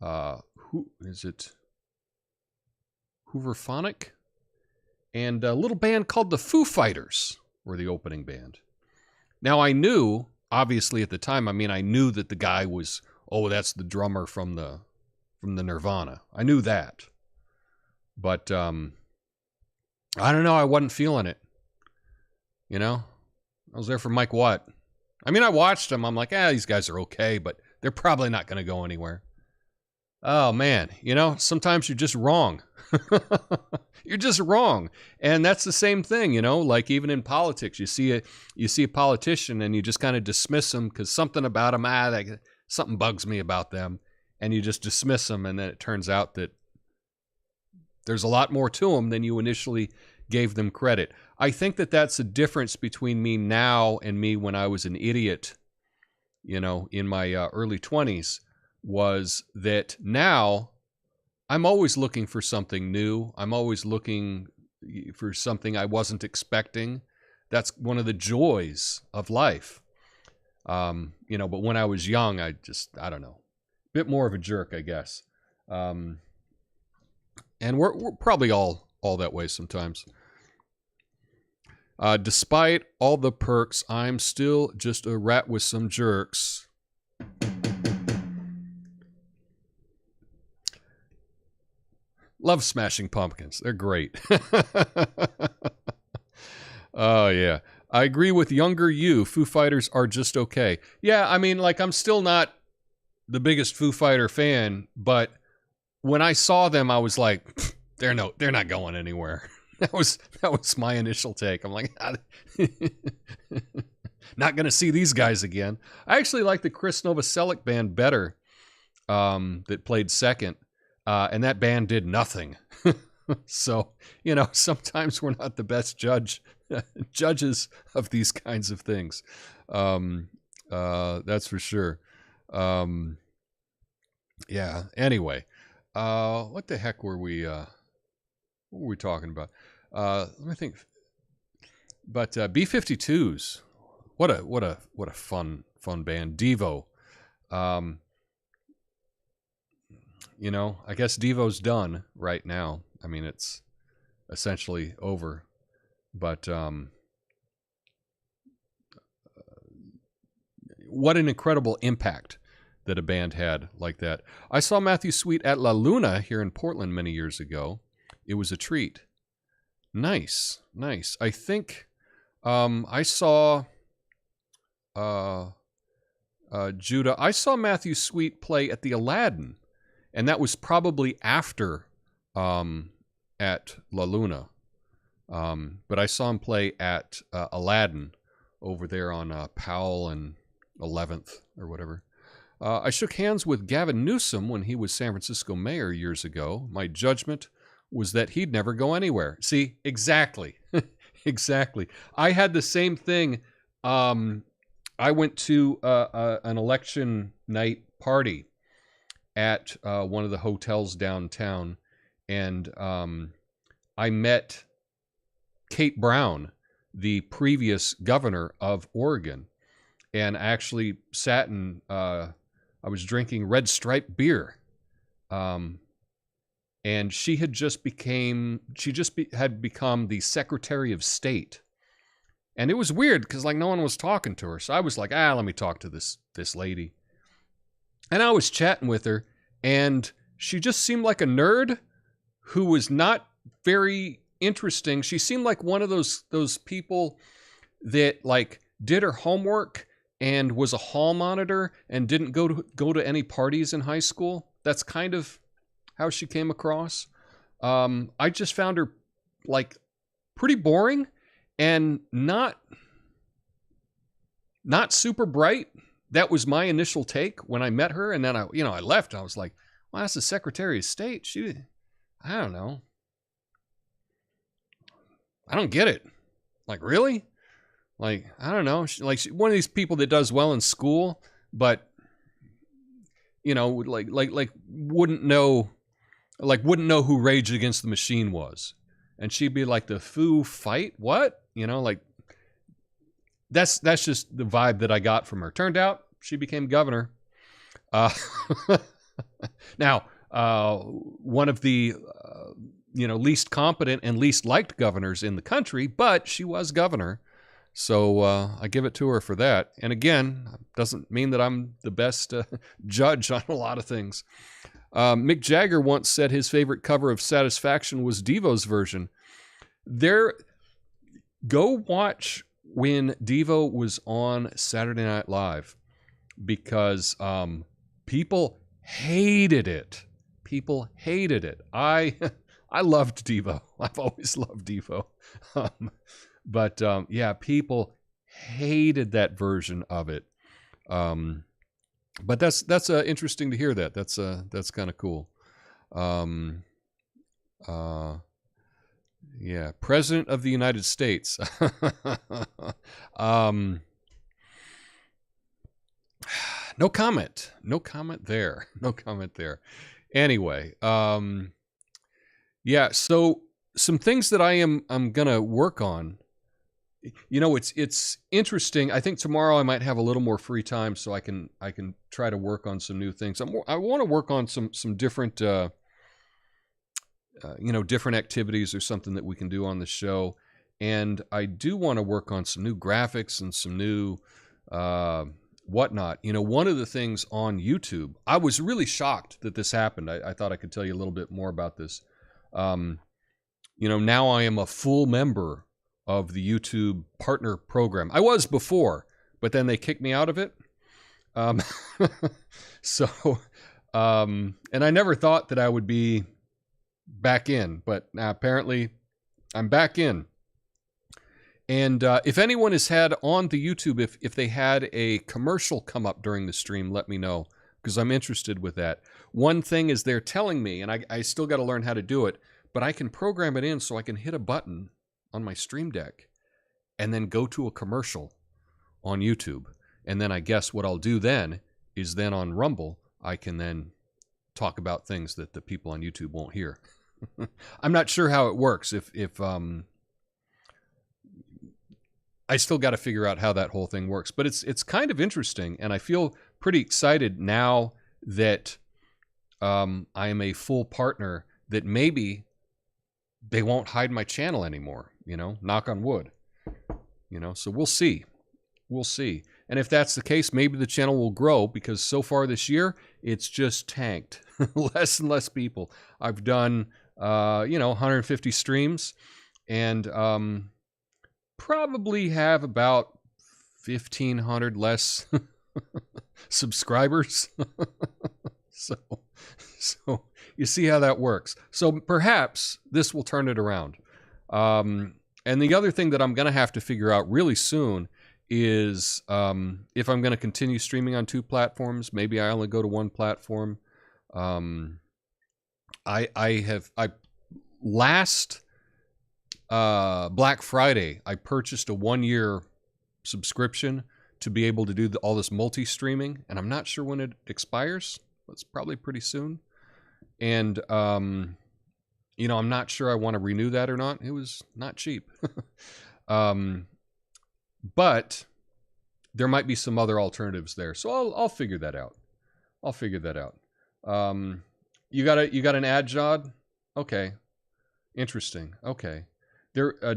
Who is it? Hooverphonic, and a little band called the Foo Fighters were the opening band. Now I knew, obviously at the time, I mean, I knew that the guy was, oh, that's the drummer from the Nirvana. I knew that, but I don't know. I wasn't feeling it. You know, I was there for Mike Watt. I mean, I watched them. I'm like, these guys are okay, but they're probably not going to go anywhere. Oh man, you know, sometimes you're just wrong. You're just wrong. And that's the same thing, you know, like even in politics, you see a politician and you just kind of dismiss them because something about them, something bugs me about them, and you just dismiss them, and then it turns out that there's a lot more to them than you initially gave them credit. I think that that's the difference between me now and me when I was an idiot, you know, in my early 20s, was that now I'm always looking for something new. I'm always looking for something I wasn't expecting. That's one of the joys of life. You know, but when I was young, I don't know, a bit more of a jerk, I guess. And we're probably all that way sometimes. Despite all the perks, I'm still just a rat with some jerks. Love Smashing Pumpkins. They're great. Oh, yeah. I agree with younger you. Foo Fighters are just okay. Yeah, I mean, like, I'm still not the biggest Foo Fighter fan, but when I saw them, I was like, they're not going anywhere. That was my initial take. I'm like, not going to see these guys again. I actually like the Chris Novoselic band better, that played second. And that band did nothing. So, you know, sometimes we're not the best judges of these kinds of things. That's for sure. Yeah. Anyway, what the heck were we talking about? Let me think. But B-52s, what a fun band. Devo. You know, I guess Devo's done right now. I mean, it's essentially over. But what an incredible impact that a band had like that. I saw Matthew Sweet at La Luna here in Portland many years ago. It was a treat. Nice. I think I saw Judah. I saw Matthew Sweet play at the Aladdin. And that was probably after at La Luna. But I saw him play at Aladdin over there on Powell and 11th or whatever. I shook hands with Gavin Newsom when he was San Francisco mayor years ago. My judgment was that he'd never go anywhere. See, exactly. Exactly. I had the same thing. I went to an election night party at one of the hotels downtown, and I met Kate Brown, the previous governor of Oregon, and I actually sat and I was drinking Red Stripe beer, and she had just become the Secretary of State, and it was weird because like no one was talking to her, so I was like, let me talk to this lady. And I was chatting with her, and she just seemed like a nerd who was not very interesting. She seemed like one of those people that like did her homework and was a hall monitor and didn't go to any parties in high school. That's kind of how she came across. I just found her like pretty boring and not super bright. That was my initial take when I met her, and then I left. And I was like, well, that's the Secretary of State. I don't know. I don't get it. Like, really? Like, I don't know. She's one of these people that does well in school, but like wouldn't know who Rage Against the Machine was, and she'd be like, the Foo Fight, what? Like that's just the vibe that I got from her. Turned out she became governor. Now, one of the least competent and least liked governors in the country, but she was governor. So I give it to her for that. And again, doesn't mean that I'm the best judge on a lot of things. Mick Jagger once said his favorite cover of Satisfaction was Devo's version. Go watch when Devo was on Saturday Night Live, because people hated it. People hated it. I loved Devo. I've always loved Devo. But yeah, people hated that version of it. But that's interesting to hear that. That's kind of cool. Yeah, President of the United States. No comment. No comment there. No comment there. Anyway, yeah. So some things that I'm gonna work on. It's interesting. I think tomorrow I might have a little more free time, so I can try to work on some new things. I want to work on some different different activities or something that we can do on the show, and I do want to work on some new graphics and some new whatnot. One of the things on YouTube, I was really shocked that this happened. I thought I could tell you a little bit more about this. Now I am a full member of the YouTube partner program. I was before, but then they kicked me out of it. And I never thought that I would be back in, but apparently I'm back in. And if anyone has had on the YouTube, if they had a commercial come up during the stream, let me know, because I'm interested with that. One thing is they're telling me, and I still got to learn how to do it, but I can program it in so I can hit a button on my Stream Deck and then go to a commercial on YouTube. And then I guess what I'll do then is then on Rumble, I can then talk about things that the people on YouTube won't hear. I'm not sure how it works. If I still got to figure out how that whole thing works, but it's kind of interesting, and I feel pretty excited now that I am a full partner, that maybe they won't hide my channel anymore. Knock on wood. So we'll see. We'll see. And if that's the case, maybe the channel will grow, because so far this year it's just tanked. Less and less people. I've done 150 streams, and probably have about 1,500 less subscribers. So you see how that works. So perhaps this will turn it around. And the other thing that I'm going to have to figure out really soon is if I'm going to continue streaming on 2 platforms. Maybe I only go to 1 platform. Last Black Friday, I purchased a 1-year subscription to be able to do all this multi-streaming, and I'm not sure when it expires. It's probably pretty soon. And I'm not sure I want to renew that or not. It was not cheap. But there might be some other alternatives there. So I'll figure that out. You got an ad, Jod? Okay. Interesting. Okay.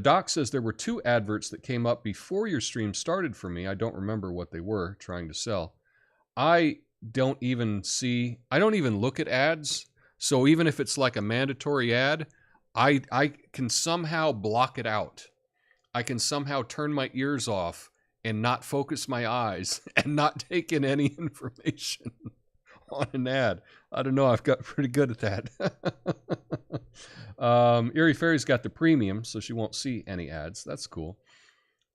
Doc says there were 2 adverts that came up before your stream started for me. I don't remember what they were trying to sell. I don't even look at ads. So even if it's like a mandatory ad, I can somehow block it out. I can somehow turn my ears off and not focus my eyes and not take in any information on an ad. I don't know. I've got pretty good at that. Erie Fairy's got the premium, so she won't see any ads. That's cool.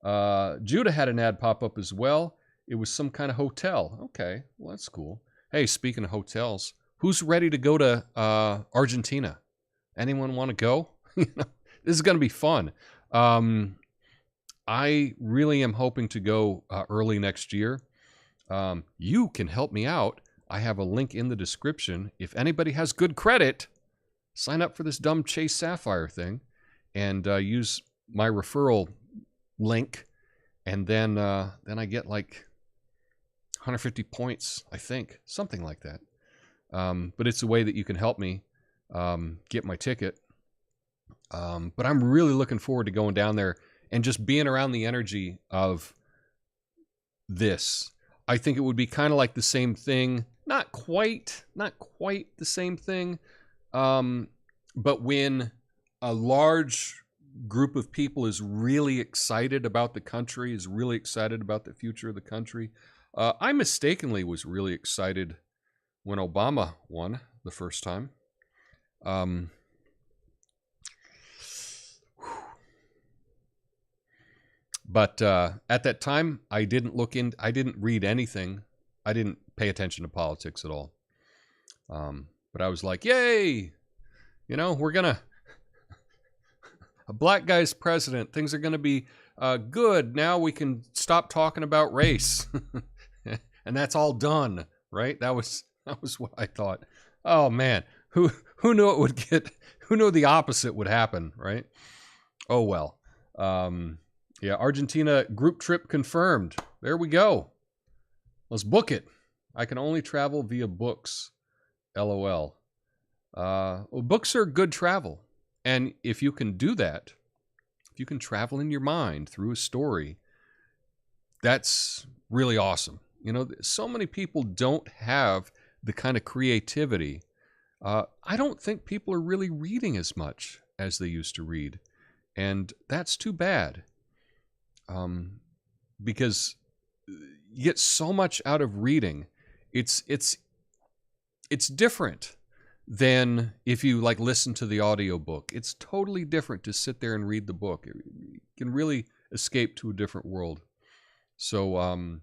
Judah had an ad pop up as well. It was some kind of hotel. Okay, well, that's cool. Hey, speaking of hotels, who's ready to go to Argentina? Anyone want to go? This is going to be fun. I really am hoping to go early next year. You can help me out. I have a link in the description. If anybody has good credit, sign up for this dumb Chase Sapphire thing and use my referral link, and then I get like 150 points, I think, something like that. But it's a way that you can help me get my ticket. But I'm really looking forward to going down there and just being around the energy of this. I think it would be kind of like the same thing, not quite the same thing, but when a large group of people is really excited about the country, is really excited about the future of the country. I mistakenly was really excited when Obama won the first time. But at that time, I didn't read anything. I didn't pay attention to politics at all. But I was like, yay! We're gonna... A black guy's president. Things are gonna be good. Now we can stop talking about race. And that's all done, right? That was what I thought. Oh man, who knew it would get? Who knew the opposite would happen, right? Oh well. Yeah, Argentina group trip confirmed. There we go. Let's book it. I can only travel via books. LOL. Well, books are good travel, and if you can do that, if you can travel in your mind through a story, that's really awesome. So many people don't have the kind of creativity. I don't think people are really reading as much as they used to read. And that's too bad. Because you get so much out of reading. It's different than if you listen to the audiobook. It's totally different to sit there and read the book. You can really escape to a different world. So,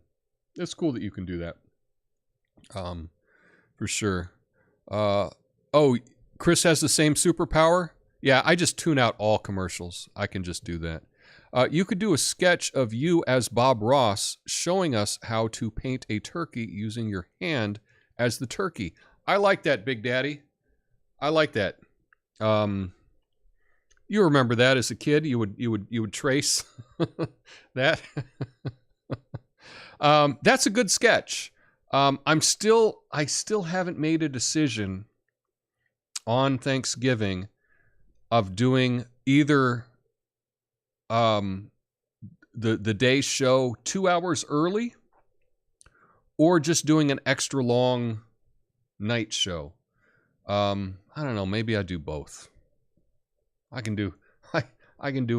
it's cool that you can do that. For sure. Oh, Chris has the same superpower? Yeah, I just tune out all commercials. I can just do that. You could do a sketch of you as Bob Ross showing us how to paint a turkey using your hand as the turkey. I like that, Big Daddy. I like that. You remember that as a kid? You would trace that. That's a good sketch. I still haven't made a decision on Thanksgiving of doing either the day show 2 hours early or just doing an extra long night show. I don't know, maybe I do both. I can do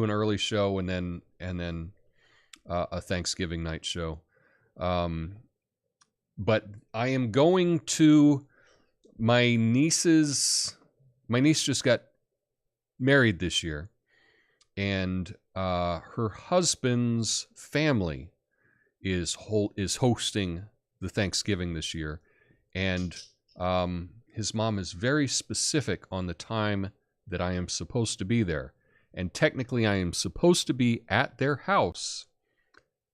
an early show and then a Thanksgiving night show. But I am going to my niece just got married this year, and her husband's family is hosting the Thanksgiving this year, and his mom is very specific on the time that I am supposed to be there, and technically I am supposed to be at their house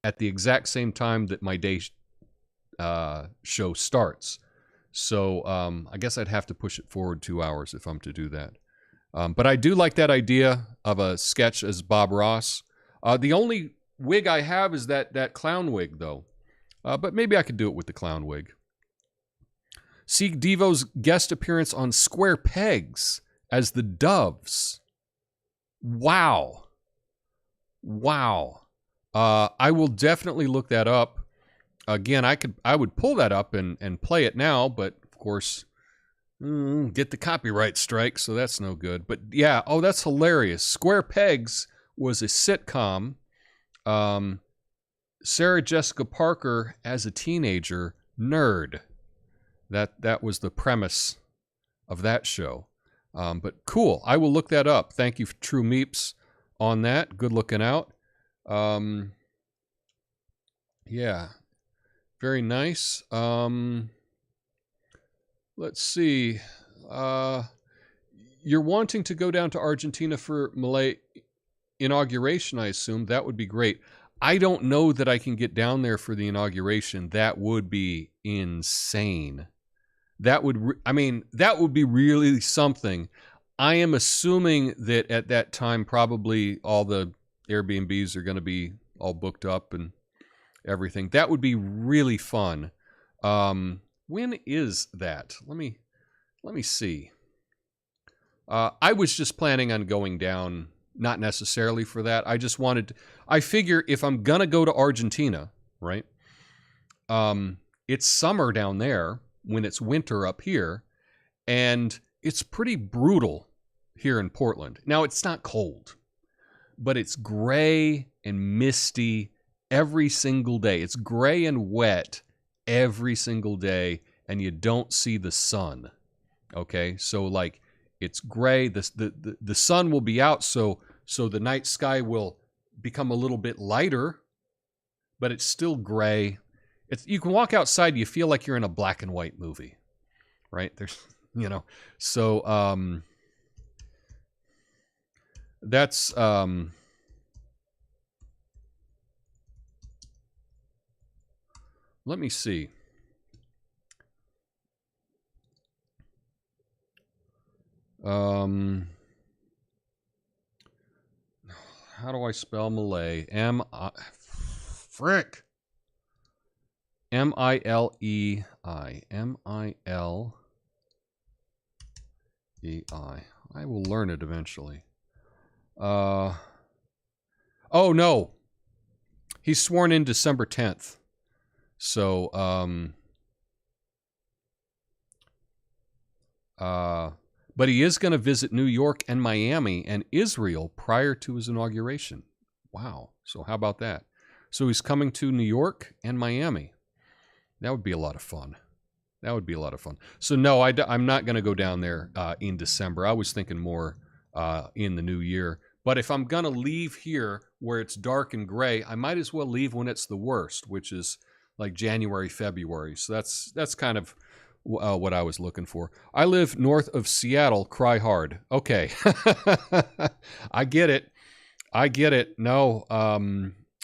at the exact same time that my day show starts. So I guess I'd have to push it forward 2 hours if I'm to do that. But I do like that idea of a sketch as Bob Ross. The only wig I have is that clown wig, though. But maybe I could do it with the clown wig. See Devo's guest appearance on Square Pegs as the Doves. Wow. I will definitely look that up. Again, I would pull that up and play it now, but of course, Get the copyright strike, so that's no good. But yeah, oh, that's hilarious. Square Pegs was a sitcom. Sarah Jessica Parker as a teenager nerd. That was the premise of that show. But cool. I will look that up. Thank you, True Meeps, on that. Good looking out. Yeah. Very nice. Let's see. You're wanting to go down to Argentina for Malay inauguration, I assume. That would be great. I don't know that I can get down there for the inauguration. That would be insane. That would be really something. I am assuming that at that time, probably all the Airbnbs are going to be all booked up and everything. That would be really fun. When is that? Let me see. I was just planning on going down, not necessarily for that. I just wanted to, I figure if I'm going to go to Argentina, right? It's summer down there when it's winter up here, and it's pretty brutal here in Portland. Now, it's not cold, but it's gray and misty every single day. It's gray and wet every single day, and you don't see the sun. Okay, so like it's gray. The sun will be out, so the night sky will become a little bit lighter, but it's still gray. You can walk outside, you feel like you're in a black and white movie, right? There's, so that's let me see. How do I spell Malay? Frick. Milei. Milei. I will learn it eventually. Oh no. He's sworn in December 10th. So, but he is going to visit New York and Miami and Israel prior to his inauguration. Wow. So how about that? So he's coming to New York and Miami. That would be a lot of fun. That would be a lot of fun. So no, I'm not going to go down there in December. I was thinking more in the new year. But if I'm going to leave here where it's dark and gray, I might as well leave when it's the worst, which is like January, February. So that's kind of what I was looking for. I live north of Seattle. Cry hard. Okay. I get it. No,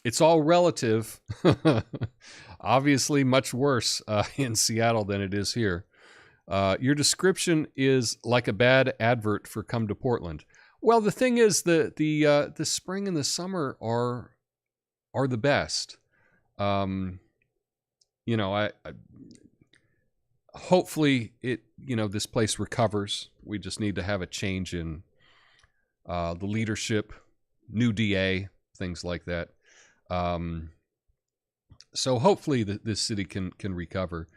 it's all relative. Obviously much worse in Seattle than it is here. Your description is like a bad advert for Come to Portland. Well, the thing is, the spring and the summer are the best. I hopefully this place recovers. We just need to have a change in the leadership, new DA, things like that. So hopefully this city can recover.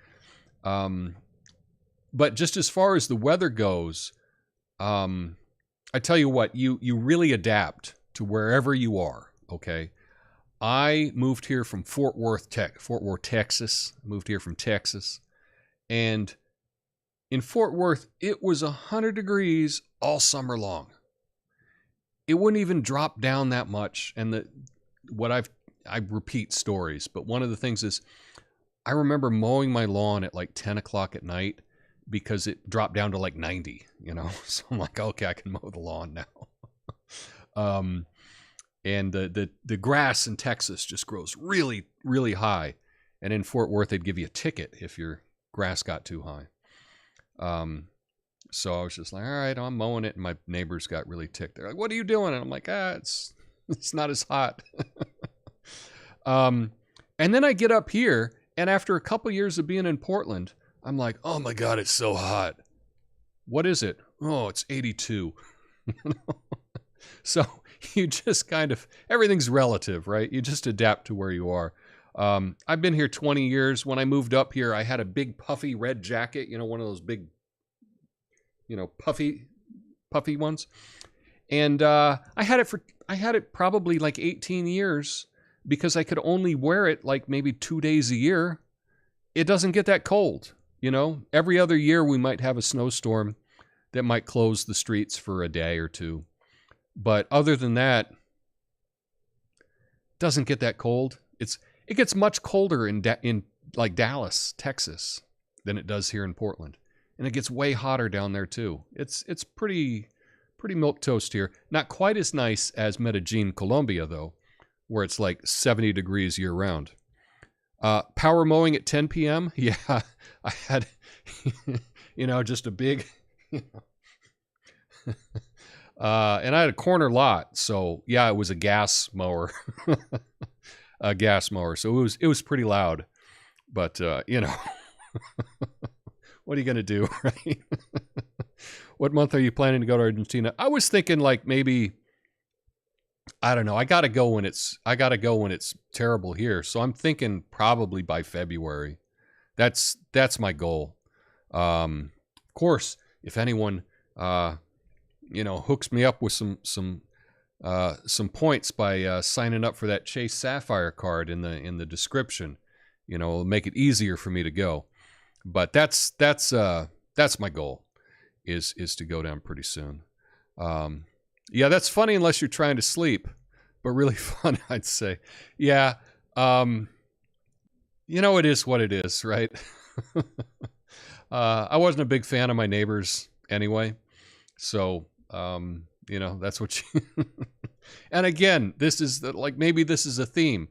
But just as far as the weather goes, I tell you what, you really adapt to wherever you are, okay? I moved here from Fort Worth, Texas. I moved here from Texas. And in Fort Worth, it was 100 degrees all summer long. It wouldn't even drop down that much. And I repeat stories, but one of the things is I remember mowing my lawn at like 10 o'clock at night because it dropped down to like 90, So I'm like, okay, I can mow the lawn now. And the grass in Texas just grows really, really high. And in Fort Worth, they'd give you a ticket if your grass got too high. So I was just like, all right, I'm mowing it. And my neighbors got really ticked. They're like, what are you doing? And I'm like, it's not as hot. And then I get up here, and after a couple years of being in Portland, I'm like, oh my God, it's so hot. What is it? Oh, it's 82. So you just kind of, everything's relative, right? You just adapt to where you are. I've been here 20 years. When I moved up here, I had a big puffy red jacket, one of those big puffy ones. And I had it probably like 18 years because I could only wear it like maybe 2 days a year. It doesn't get that cold, Every other year we might have a snowstorm that might close the streets for a day or two. But other than that, it doesn't get that cold. It gets much colder in like Dallas, Texas, than it does here in Portland. And it gets way hotter down there too. It's pretty milquetoast here. Not quite as nice as Medellin, Colombia, though, where it's like 70 degrees year round. Power mowing at 10 p.m. Yeah, I had, just a big, and I had a corner lot. So yeah, it was a gas mower, So it was pretty loud, but what are you going to do, right? What month are you planning to go to Argentina? I was thinking like maybe, I don't know. I gotta go when it's terrible here. So I'm thinking probably by February. That's my goal. Of course, if anyone hooks me up with some points by signing up for that Chase Sapphire card in the description, it'll make it easier for me to go. But that's my goal. Is to go down pretty soon. Yeah, that's funny unless you're trying to sleep, but really fun, I'd say. Yeah, it is what it is, right? I wasn't a big fan of my neighbors anyway, so that's what you. And again, this is maybe this is a theme.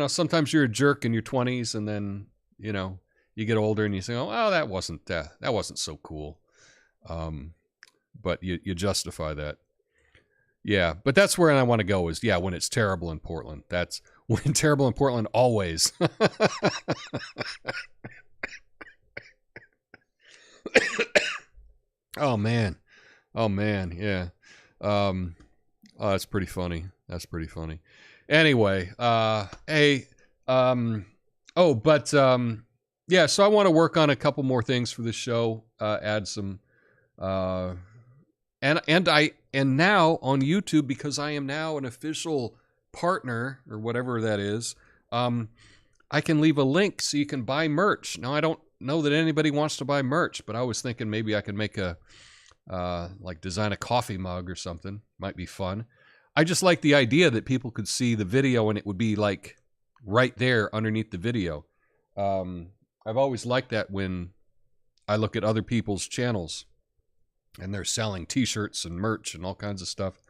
Sometimes you're a jerk in your 20s, and then you get older and you say, "Oh, that wasn't so cool," but you justify that. Yeah, but that's where I want to go. Is when it's terrible in Portland. That's when terrible in Portland always. Oh man, yeah. That's pretty funny. Anyway, hey, yeah, so I want to work on a couple more things for this show. Add some, and now on YouTube, because I am now an official partner or whatever that is. I can leave a link so you can buy merch. Now I don't know that anybody wants to buy merch, but I was thinking maybe I could make design a coffee mug or something. Might be fun. I just like the idea that people could see the video and it would be like right there underneath the video. I've always liked that when I look at other people's channels and they're selling t-shirts and merch and all kinds of stuff.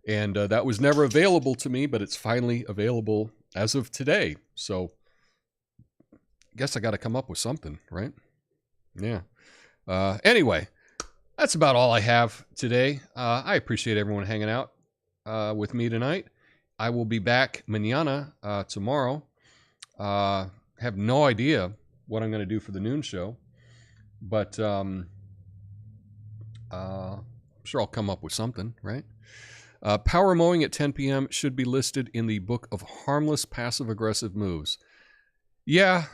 And that was never available to me, but it's finally available as of today. So I guess I got to come up with something, right? Yeah. Anyway, that's about all I have today. I appreciate everyone hanging out with me tonight. I will be back mañana, tomorrow. Have no idea what I'm going to do for the noon show, but I'm sure I'll come up with something, right? Power mowing at 10 p.m. should be listed in the book of harmless passive-aggressive moves. Yeah.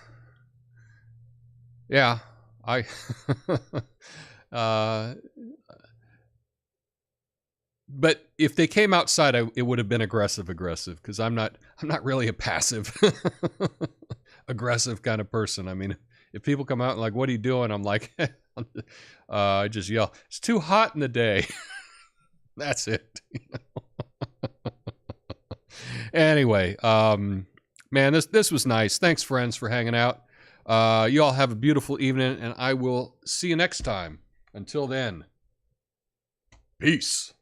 I but if they came outside, it would have been aggressive because I'm not really a passive aggressive kind of person. I mean, if people come out and like, "What are you doing?" I'm like, I just yell, "It's too hot in the day." That's it. Anyway, man, this was nice. Thanks, friends, for hanging out. You all have a beautiful evening, and I will see you next time. Until then, peace.